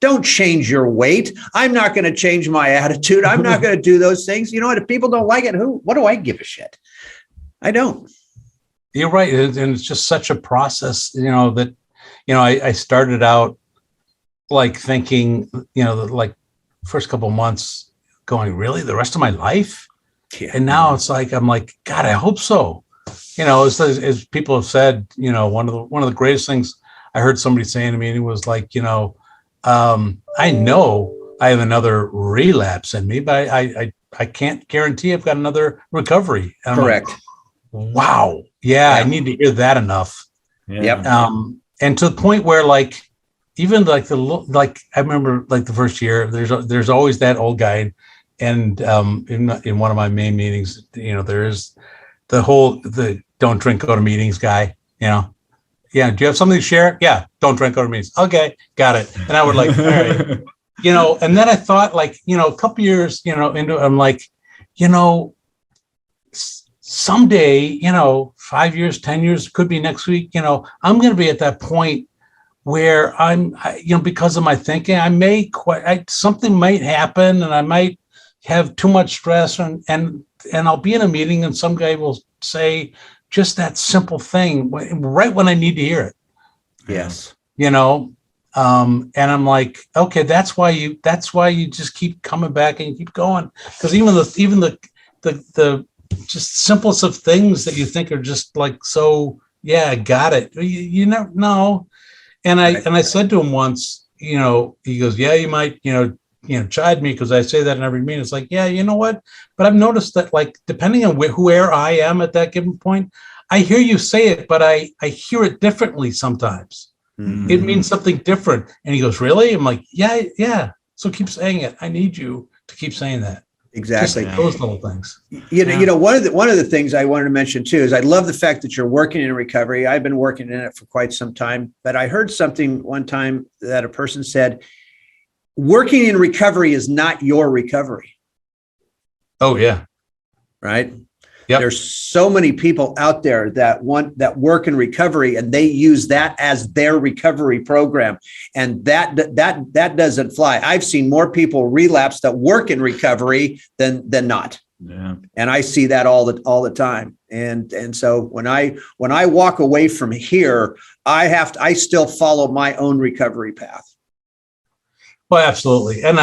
[SPEAKER 4] don't change your weight. I'm not going to change my attitude. I'm not going to do those things. You know what? If people don't like it, what do I give a shit? I don't.
[SPEAKER 3] You're right. And it's just such a process, that, I started out like thinking, like first couple of months going, really the rest of my life?
[SPEAKER 4] Yeah.
[SPEAKER 3] And now it's like, I'm like, God, I hope so. As people have said, one of the greatest things I heard somebody saying to me, and it was like, I know I have another relapse in me, but I can't guarantee I've got another recovery.
[SPEAKER 4] Correct.
[SPEAKER 3] Like, wow. Yeah, I need to hear that enough.
[SPEAKER 2] Yeah.
[SPEAKER 4] Yep.
[SPEAKER 3] And to the point where like, even like I remember like the first year, there's always that old guy, and in one of my main meetings, there's the don't drink, go to meetings guy, Yeah. Do you have something to share? Yeah. Don't drink, go to meetings. Okay. Got it. And I would like, all right, and then I thought like, a couple years, into, I'm like, someday, 5 years, 10 years, could be next week, I'm going to be at that point where because of my thinking, I may something might happen and I might have too much stress and I'll be in a meeting and some guy will say just that simple thing right when I need to hear it.
[SPEAKER 4] Yes.
[SPEAKER 3] And I'm like, okay, that's why you just keep coming back and keep going. Because even the just simplest of things that you think are just like, so yeah, I got it. You never know. And I said to him once, he goes, yeah, you might, chide me because I say that in every meeting. It's like, yeah, you know what? But I've noticed that, like, depending on where I am at that given point, I hear you say it, but I hear it differently sometimes. Mm-hmm. It means something different. And he goes, really? I'm like, yeah. So keep saying it. I need you to keep saying that.
[SPEAKER 4] Exactly.
[SPEAKER 3] Just those little things.
[SPEAKER 4] One of the things I wanted to mention too is I love the fact that you're working in recovery. I've been working in it for quite some time, but I heard something one time that a person said, working in recovery is not your recovery.
[SPEAKER 3] Oh yeah.
[SPEAKER 4] Right.
[SPEAKER 3] Yep.
[SPEAKER 4] There's so many people out there that work in recovery and they use that as their recovery program. And that doesn't fly. I've seen more people relapse that work in recovery than not.
[SPEAKER 2] Yeah.
[SPEAKER 4] And I see that all the time. And so when I walk away from here, I still follow my own recovery path.
[SPEAKER 3] Well, absolutely. And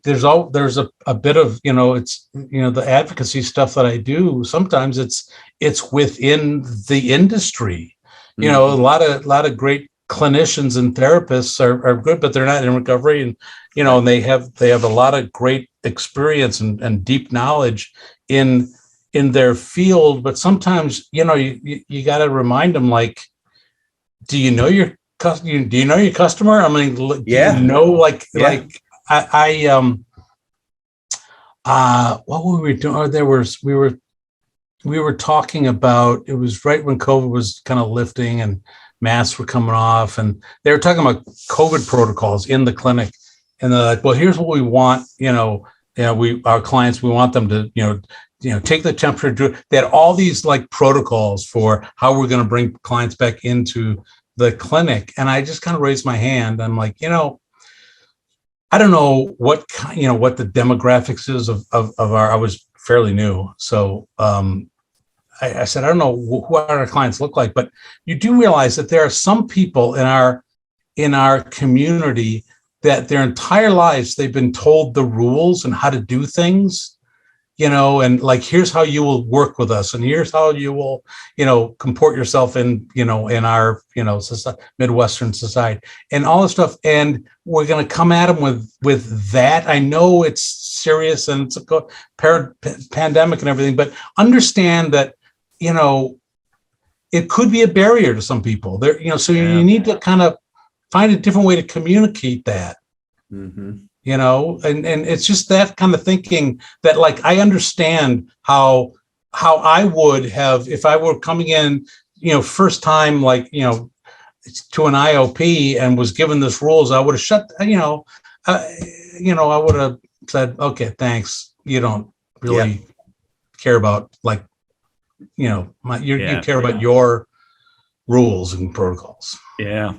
[SPEAKER 3] there's a bit of, it's, the advocacy stuff that I do. Sometimes it's within the industry, a lot of great clinicians and therapists are good, but they're not in recovery. And, and they have a lot of great experience and deep knowledge in their field. But sometimes, you got to remind them, like, do you know your customer? I mean,
[SPEAKER 4] yeah.
[SPEAKER 3] What were we doing? We were talking about, it was right when COVID was kind of lifting and masks were coming off, and they were talking about COVID protocols in the clinic. And they're like, well, here's what we want, our clients, we want them to, take the temperature. They had all these like protocols for how we're going to bring clients back into the clinic. And I just kind of raised my hand. I'm like, I don't know what the demographics is of our, I was fairly new. So I said, I don't know who our clients look like, but you do realize that there are some people in our community that their entire lives, they've been told the rules and how to do things, and like, here's how you will work with us. And here's how you will, comport yourself in our, Midwestern society and all this stuff. And we're going to come at them with that. I know it's serious and it's a pandemic and everything, but understand that, it could be a barrier to some people there, so you need to kind of find a different way to communicate that, and it's just that kind of thinking that, like, I understand how I would have, if I were coming in, first time, like, to an IOP and was given this rules, I would have shut, I would have said, okay, thanks. You don't really care about, like, you care about your rules and protocols.
[SPEAKER 2] Yeah.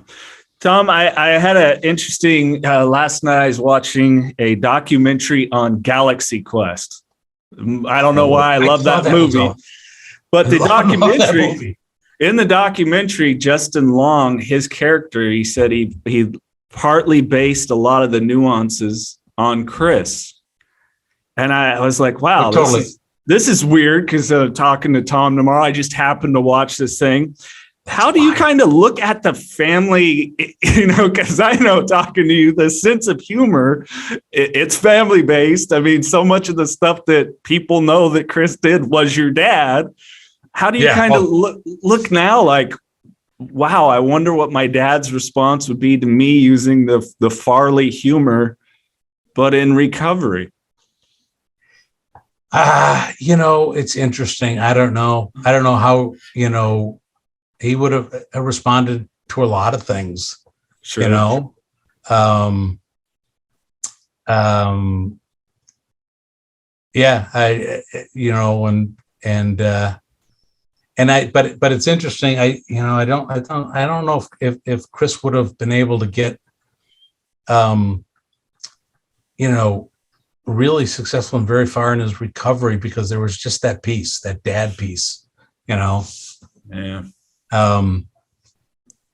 [SPEAKER 2] Tom, I had an interesting, last night I was watching a documentary on Galaxy Quest. I don't know why I love that movie, but the documentary, in the documentary, Justin Long, his character, he said he partly based a lot of the nuances on Chris. And I was like, wow, totally. This is weird, because talking to Tom tomorrow, I just happened to watch this thing. How do you kind of look at the family, because I know, talking to you, the sense of humor, it's family based. I mean, so much of the stuff that people know that Chris did was your dad. How do you look now, like, wow, I wonder what my dad's response would be to me using the Farley humor, but in recovery?
[SPEAKER 3] It's interesting. I don't know how, he would have responded to a lot of things,
[SPEAKER 2] sure. But it's interesting. I don't know if Chris would have been able to get, really successful and very far in his recovery, because there was just that piece, that dad piece, Yeah.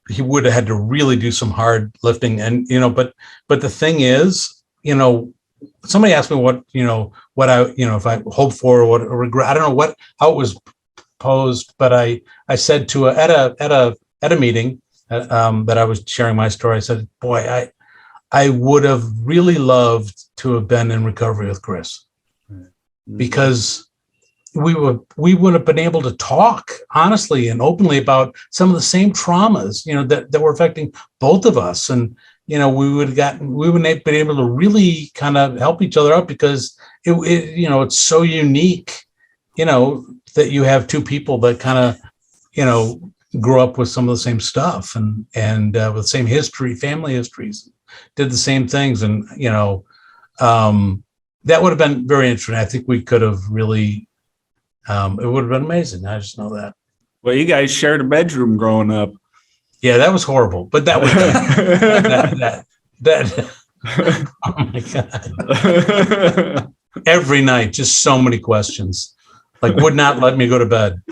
[SPEAKER 3] He would have had to really do some hard lifting, and but the thing is, somebody asked me what I if I hope for or what or regret. I don't know how it was posed, but I said at a meeting that I was sharing my story. I said, boy, I would have really loved to have been in recovery with Chris, because we would have been able to talk honestly and openly about some of the same traumas, that were affecting both of us. And, we would have been able to really kind of help each other out, because it's so unique, that you have two people that kind of, grew up with some of the same stuff and with the same history, family histories, did the same things. And, that would have been very interesting. I think we could have really, it would have been amazing. I just know that.
[SPEAKER 2] Well, you guys shared a bedroom growing up.
[SPEAKER 3] Yeah, that was horrible, but that was that. Oh my God. every night, just so many questions, like would not let me go to bed.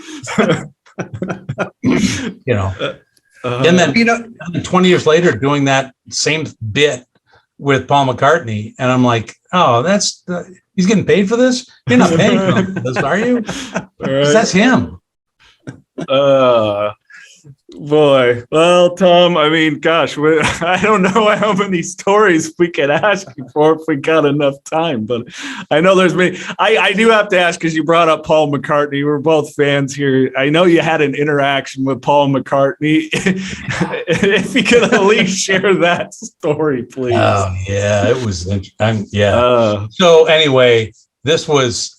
[SPEAKER 3] And then 20 years later, doing that same bit with Paul McCartney, and I'm like, oh, he's getting paid for this? You're not paying for this, are you? Because that's him.
[SPEAKER 2] Boy, well, Tom, I mean, gosh, I don't know how many stories we could ask you for if we got enough time, but I know there's many. I do have to ask, because you brought up Paul McCartney. We're both fans here. I know you had an interaction with Paul McCartney. If you could at least share that story, please.
[SPEAKER 3] Oh, yeah, it was, so anyway, this was,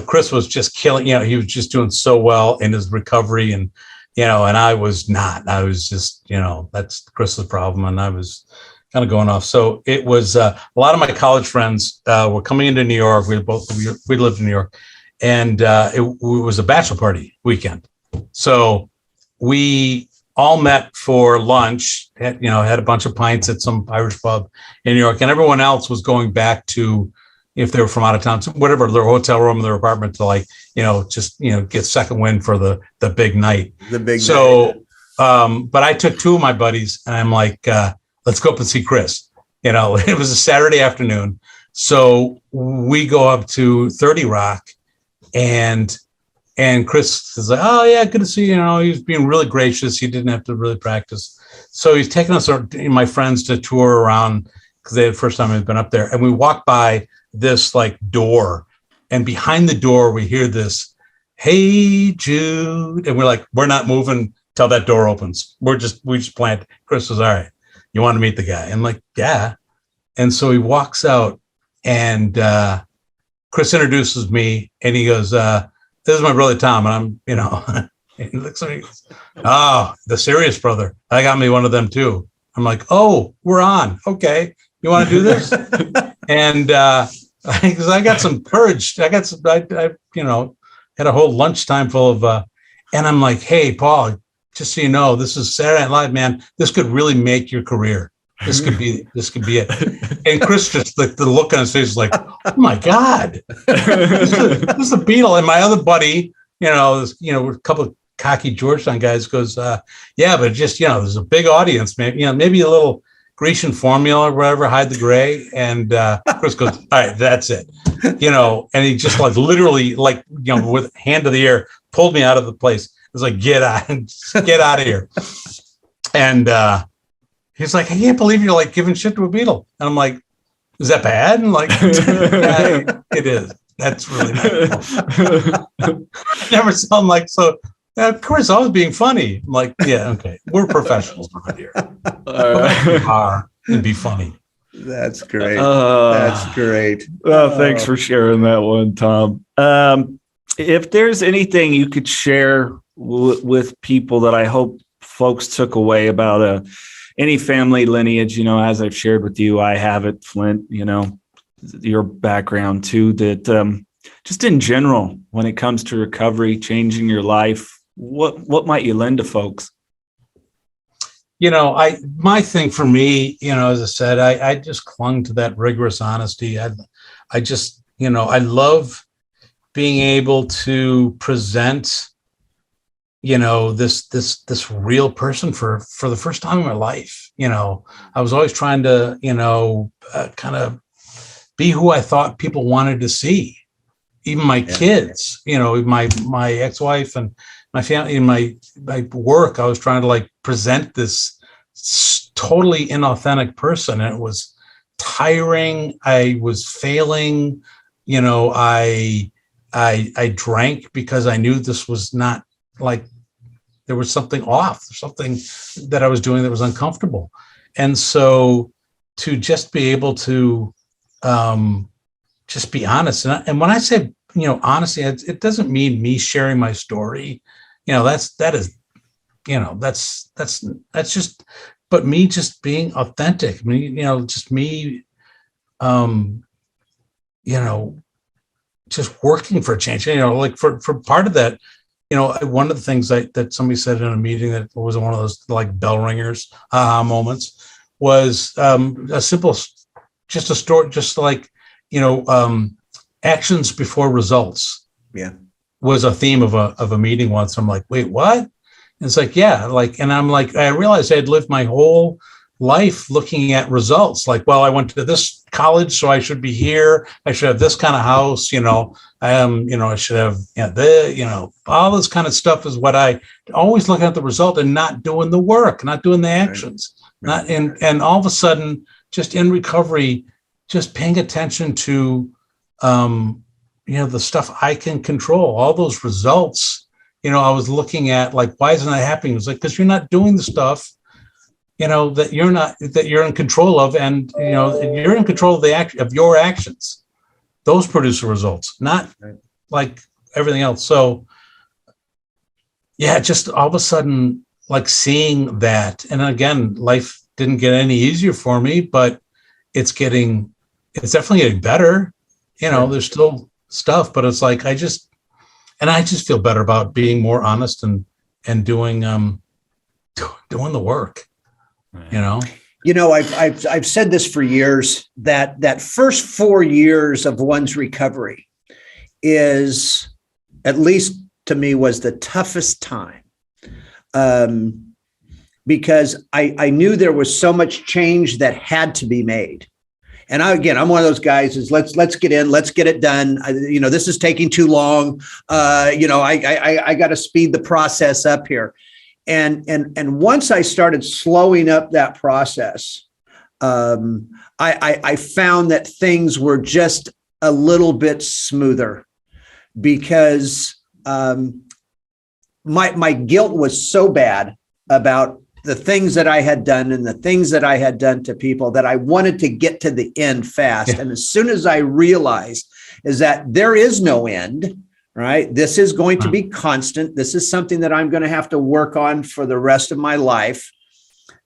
[SPEAKER 3] Chris was just killing, he was just doing so well in his recovery, and I was not. I was just, that's Chris's problem, and I was kind of going off. So it was a lot of my college friends were coming into New York. We lived in New York, and it was a bachelor party weekend. So we all met for lunch. Had a bunch of pints at some Irish pub in New York, and everyone else was going back to, if they were from out of town, whatever, their hotel room, their apartment, to get second wind for the big night. Night. But I took two of my buddies, and I'm like, let's go up and see Chris. It was a Saturday afternoon. So we go up to 30 Rock, and Chris is like, oh yeah, good to see you. He's being really gracious. He didn't have to really practice. So he's taking us, my friends, to tour around, because they had the first time I'd been up there. And we walked by this door, and behind the door we hear this, "Hey Jude," and we're like, we're not moving till that door opens. We just plant. Chris was, all right, you want to meet the guy? I'm like, yeah. And so he walks out, and Chris introduces me, and he goes, this is my brother Tom. And I'm, he looks at me, goes, oh, the serious brother, I got me one of them too. I'm like, oh, we're on. Okay, you want to do this? And because I got some courage, I had a whole lunchtime full of, and I'm like, hey, Paul, just so you know, this is Saturday Night Live, man. This could really make your career. This could be it. And Chris, just the look on his face is like, oh my God, this is the Beatle. And my other buddy, a couple of cocky Georgetown guys goes, yeah, but just, there's a big audience, maybe a little Grecian formula or whatever, hide the gray. And Chris goes, all right, that's it. And he just literally with hand to the air, pulled me out of the place. It was like, get out of here. And he's like, I can't believe you're giving shit to a Beatle. And I'm like, is that bad? And yeah, it is. That's really nice. Never sound like so. Of course, I was being funny. I'm like, yeah, okay, we're professionals around here. And be funny.
[SPEAKER 4] That's great. That's great.
[SPEAKER 2] Well, thanks for sharing that one, Tom. If there's anything you could share with people that I hope folks took away about any family lineage, as I've shared with you, I have it, Flindt, your background too, that just in general, when it comes to recovery, changing your life, what might you lend to folks?
[SPEAKER 3] My thing for me, as I said, I just clung to that rigorous honesty. I just, I love being able to present, this real person for the first time in my life. I was always trying to, kind of be who I thought people wanted to see. Even my kids, my ex-wife and my family, in my work, I was trying to present this totally inauthentic person, and it was tiring. I was failing. I drank because I knew this was not there was something off, something that I was doing that was uncomfortable. And so to just be able to just be honest. And when I say, honesty, it doesn't mean me sharing my story. That's just, but me just being authentic. I mean, just me, just working for a change, for part of that, one of the things that somebody said in a meeting that was one of those bell ringers moments was a simple, just a story, just actions before results.
[SPEAKER 4] Yeah.
[SPEAKER 3] Was a theme of a meeting once. I'm like, wait, what? And it's like, yeah, like, and I'm like, I realized I had lived my whole life looking at results. Like, well, I went to this college, so I should be here. I should have this kind of house, I should have, all this kind of stuff is what I always looking at the result and not doing the work, not doing the actions,
[SPEAKER 4] Right.
[SPEAKER 3] and all of a sudden, just in recovery, just paying attention to, the stuff I can control, all those results. I was looking at like, why isn't that happening? It was like, because you're not doing the stuff, that you're in control of, and you're in control of of your actions. Those produce the results, not like everything else. So yeah, just all of a sudden, like seeing that, and again, life didn't get any easier for me, but it's definitely getting better. There's still stuff, but it's like I just feel better about being more honest and doing the work.
[SPEAKER 4] I've said this for years, that first 4 years of one's recovery is, at least to me, was the toughest time, because I knew there was so much change that had to be made. And I'm one of those guys is let's get in, let's get it done. This is taking too long. I got to speed the process up here. And once I started slowing up that process, I found that things were just a little bit smoother, because my guilt was so bad about the things that I had done and the things that I had done to people that I wanted to get to the end fast. Yeah. And as soon as I realized is that there is no end, right? This is going to be constant. This is something that I'm going to have to work on for the rest of my life.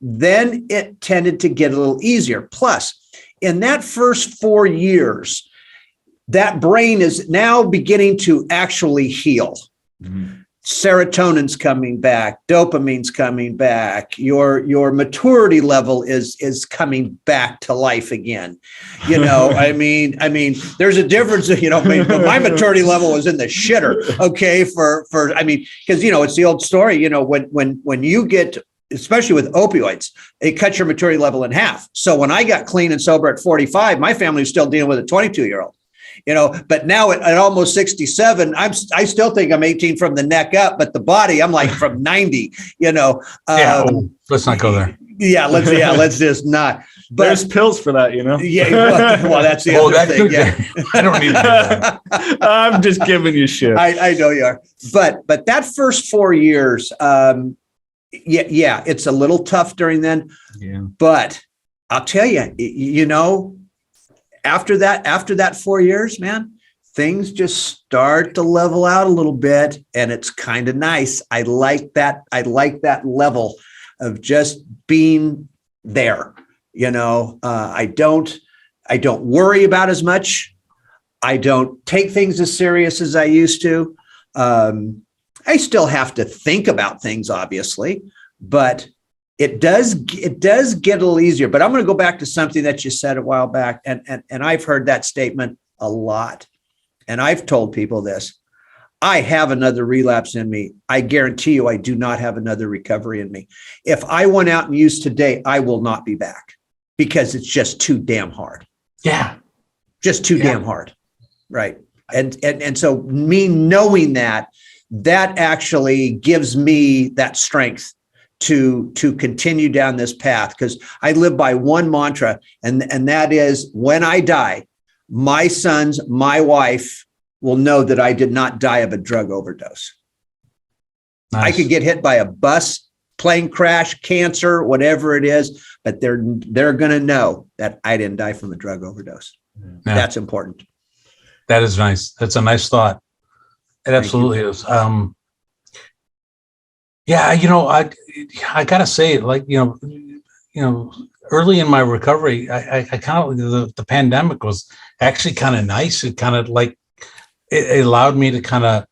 [SPEAKER 4] Then it tended to get a little easier. Plus, in that first 4 years, that brain is now beginning to actually heal. Mm-hmm. Serotonin's coming back, dopamine's coming back, your maturity level is coming back to life again. I mean, there's a difference, but my maturity level was in the shitter. Okay. Because it's the old story, when you get, especially with opioids, it cuts your maturity level in half. So when I got clean and sober at 45, my family was still dealing with a 22-year-old. But now at almost 67, I still think I'm 18 from the neck up, but the body, I'm like from 90,
[SPEAKER 3] let's not go there.
[SPEAKER 4] Let's just not. But
[SPEAKER 2] there's pills for that,
[SPEAKER 4] Yeah. Well, that's the other thing. Yeah.
[SPEAKER 3] I don't need that.
[SPEAKER 2] I'm just giving you shit.
[SPEAKER 4] I know you are. But that first 4 years, it's a little tough during then.
[SPEAKER 2] Yeah.
[SPEAKER 4] But I'll tell you, after that 4 years, man, things just start to level out a little bit, and it's kind of nice. I like that. I like that level of just being there. I don't worry about as much. I don't take things as serious as I used to. I still have to think about things, obviously, but it does get a little easier. But I'm going to go back to something that you said a while back. And I've heard that statement a lot. And I've told people this. I have another relapse in me. I guarantee you I do not have another recovery in me. If I went out and used today, I will not be back, because it's just too damn hard.
[SPEAKER 3] Yeah.
[SPEAKER 4] Just too damn hard. Right. And so me knowing that actually gives me that strength to continue down this path, because I live by one mantra, and that is, when I die, my sons, my wife will know that I did not die of a drug overdose. Nice. I could get hit by a bus, plane crash, cancer, whatever it is, but they're going to know that I didn't die from a drug overdose. Yeah. That's important.
[SPEAKER 3] That is nice. That's a nice thought. It absolutely is. I gotta say, like, early in my recovery, I kind of, the pandemic was actually kind of nice. It kind of like, it allowed me to kind of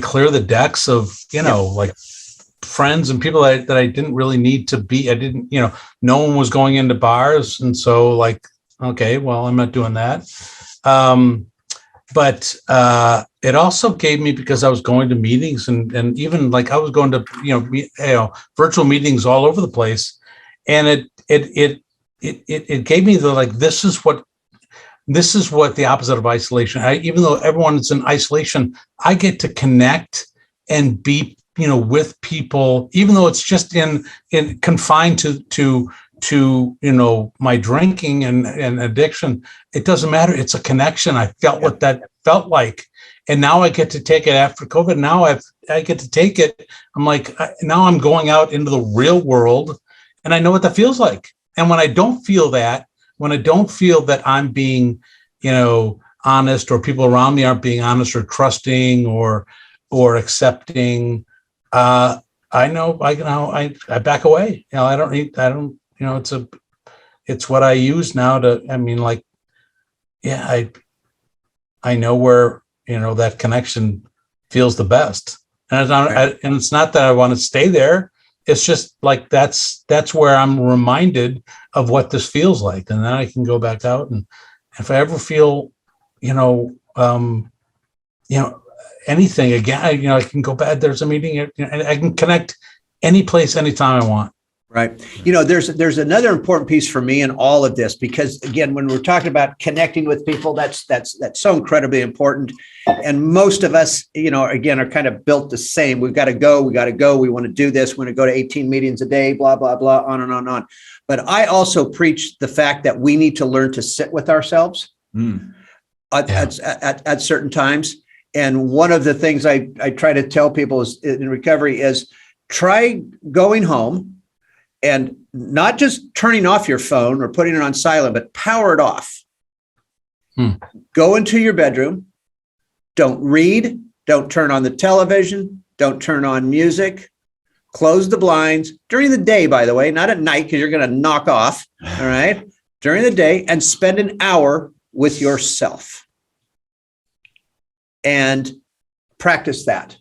[SPEAKER 3] clear the decks of, like friends and people that I didn't really need to be. I didn't, no one was going into bars. And so like, okay, well, I'm not doing that. But it also gave me, because I was going to meetings and even like I was going to virtual meetings all over the place, and it gave me the like this is what the opposite of isolation. Even though everyone's in isolation, I get to connect and be with people, even though it's just in confined to my drinking and addiction. It doesn't matter. It's a connection. I felt what that felt like. And now I get to take it after COVID. Now I get to take it. I'm like, now I'm going out into the real world and I know what that feels like. And when I don't feel that, I'm being, honest, or people around me aren't being honest or trusting or accepting, I know I back away. It's what I use now to, I know where, that connection feels the best. And it's not that I want to stay there. It's just like, that's where I'm reminded of what this feels like. And then I can go back out. And if I ever feel, anything again, I can go back. There's a meeting and I can connect any place, anytime I want.
[SPEAKER 4] Right. There's another important piece for me in all of this, because again, when we're talking about connecting with people, that's so incredibly important. And most of us, again, are kind of built the same. We've got to go. We want to do this. We want to go to 18 meetings a day, blah, blah, blah, on and on and on. But I also preach the fact that we need to learn to sit with ourselves at certain times. And one of the things I try to tell people is in recovery is try going home and not just turning off your phone or putting it on silent, but power it off. Go into your bedroom. Don't read. Don't turn on the television. Don't turn on music. Close the blinds during the day, by the way, not at night, because you're going to knock off. All right. During the day, and spend an hour with yourself and practice that.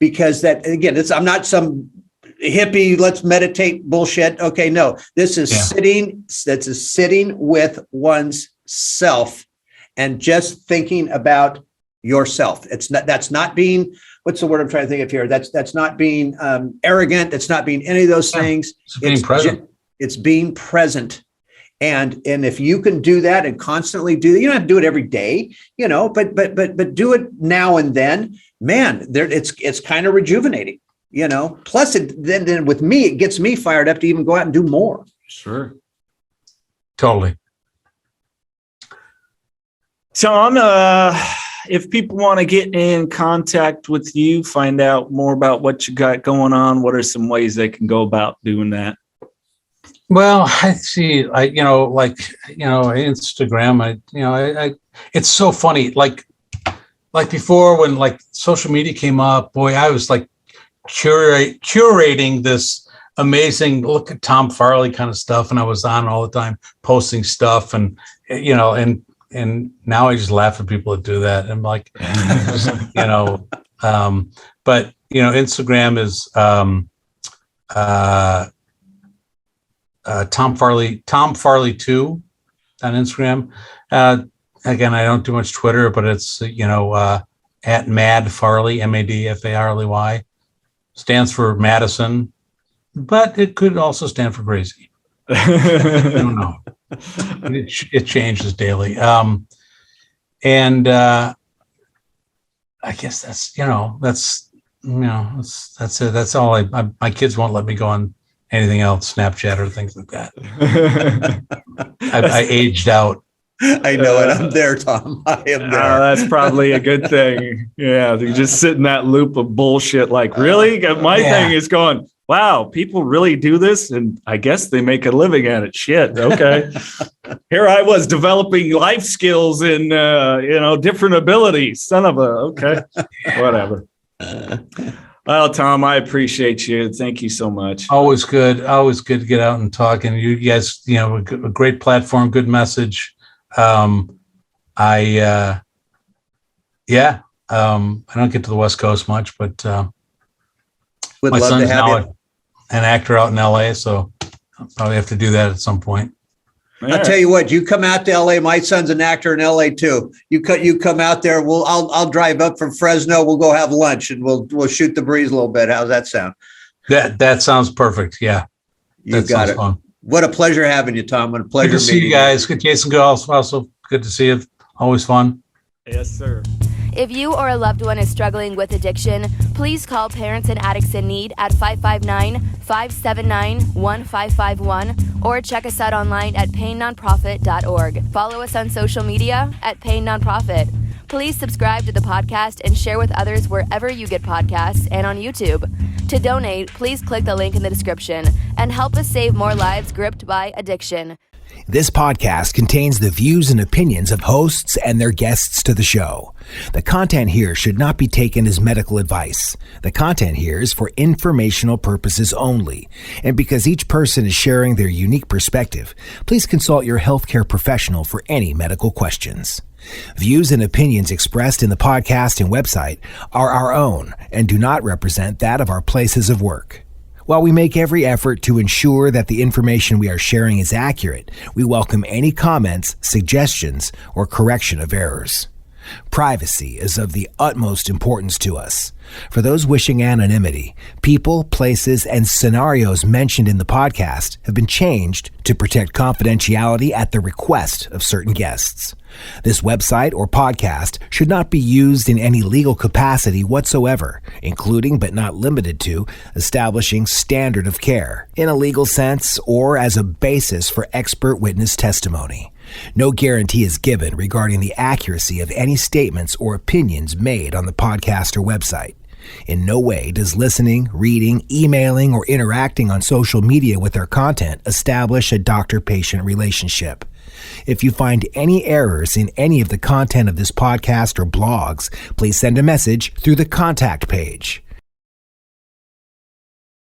[SPEAKER 4] Because that, again, I'm not some hippie, let's meditate bullshit. Okay, no, this is sitting with one's self and just thinking about yourself. That's not being, what's the word I'm trying to think of here? That's not being arrogant. It's not being any of those things.
[SPEAKER 3] It's being present.
[SPEAKER 4] It's being present. And if you can do that and constantly do that, you don't have to do it every day, but do it now and then, man, it's kind of rejuvenating. Plus then with me, it gets me fired up to even go out and do more.
[SPEAKER 2] Sure.
[SPEAKER 3] Totally.
[SPEAKER 2] Tom, if people want to get in contact with you, find out more about what you got going on, what are some ways they can go about doing that?
[SPEAKER 3] Well, I see, Instagram, it's so funny. Like before when like social media came up, boy, I was like, curating this amazing look at Tom Farley kind of stuff, and I was on all the time posting stuff, and now I just laugh at people that do that. I'm like, but Instagram is Tom Farley 2 on Instagram. Again, I don't do much Twitter, but it's at Mad Farley, MADFARLEY. Stands for Madison, but it could also stand for crazy. I don't know. It changes daily. And I guess that's it. That's all. My kids won't let me go on anything else, Snapchat or things like that. I aged out.
[SPEAKER 4] I know it. I'm there, Tom. I am there.
[SPEAKER 2] That's probably a good thing. Yeah, you just sit in that loop of bullshit. Like, really? My thing is going, wow, people really do this, and I guess they make a living at it. Shit. Okay. Here I was developing life skills and different abilities. Son of a. Okay. Whatever. Well, Tom, I appreciate you. Thank you so much.
[SPEAKER 3] Always good to get out and talk. And you guys, a great platform, good message. I don't get to the West Coast much, but
[SPEAKER 4] would
[SPEAKER 3] my
[SPEAKER 4] love
[SPEAKER 3] son's
[SPEAKER 4] to have
[SPEAKER 3] now
[SPEAKER 4] you.
[SPEAKER 3] an actor out in LA, so I'll probably have to do that at some point.
[SPEAKER 4] I'll tell you what, you come out to LA. My son's an actor in LA too. You come out there. I'll drive up from Fresno. We'll go have lunch and we'll shoot the breeze a little bit. How's that sound?
[SPEAKER 3] That sounds perfect. Yeah.
[SPEAKER 4] You got it. Fun. What a pleasure having you, Tom. What a pleasure.
[SPEAKER 3] Good to see you guys. Good, Jason. Good. Also good to see you. Always fun.
[SPEAKER 2] Yes, sir.
[SPEAKER 1] If you or a loved one is struggling with addiction, please call Parents and Addicts in Need at 559-579-1551 or check us out online at painnonprofit.org. Follow us on social media at Pain Nonprofit. Please subscribe to the podcast and share with others wherever you get podcasts and on YouTube. To donate, please click the link in the description and help us save more lives gripped by addiction.
[SPEAKER 5] This podcast contains the views and opinions of hosts and their guests to the show. The content here should not be taken as medical advice. The content here is for informational purposes only. And because each person is sharing their unique perspective, please consult your healthcare professional for any medical questions. Views and opinions expressed in the podcast and website are our own and do not represent that of our places of work. While we make every effort to ensure that the information we are sharing is accurate, we welcome any comments, suggestions, or correction of errors. Privacy is of the utmost importance to us. For those wishing anonymity, people, places, and scenarios mentioned in the podcast have been changed to protect confidentiality at the request of certain guests. This website or podcast should not be used in any legal capacity whatsoever, including but not limited to establishing standard of care in a legal sense or as a basis for expert witness testimony. No guarantee is given regarding the accuracy of any statements or opinions made on the podcast or website. In no way does listening, reading, emailing, or interacting on social media with our content establish a doctor-patient relationship. If you find any errors in any of the content of this podcast or blogs, please send a message through the contact page.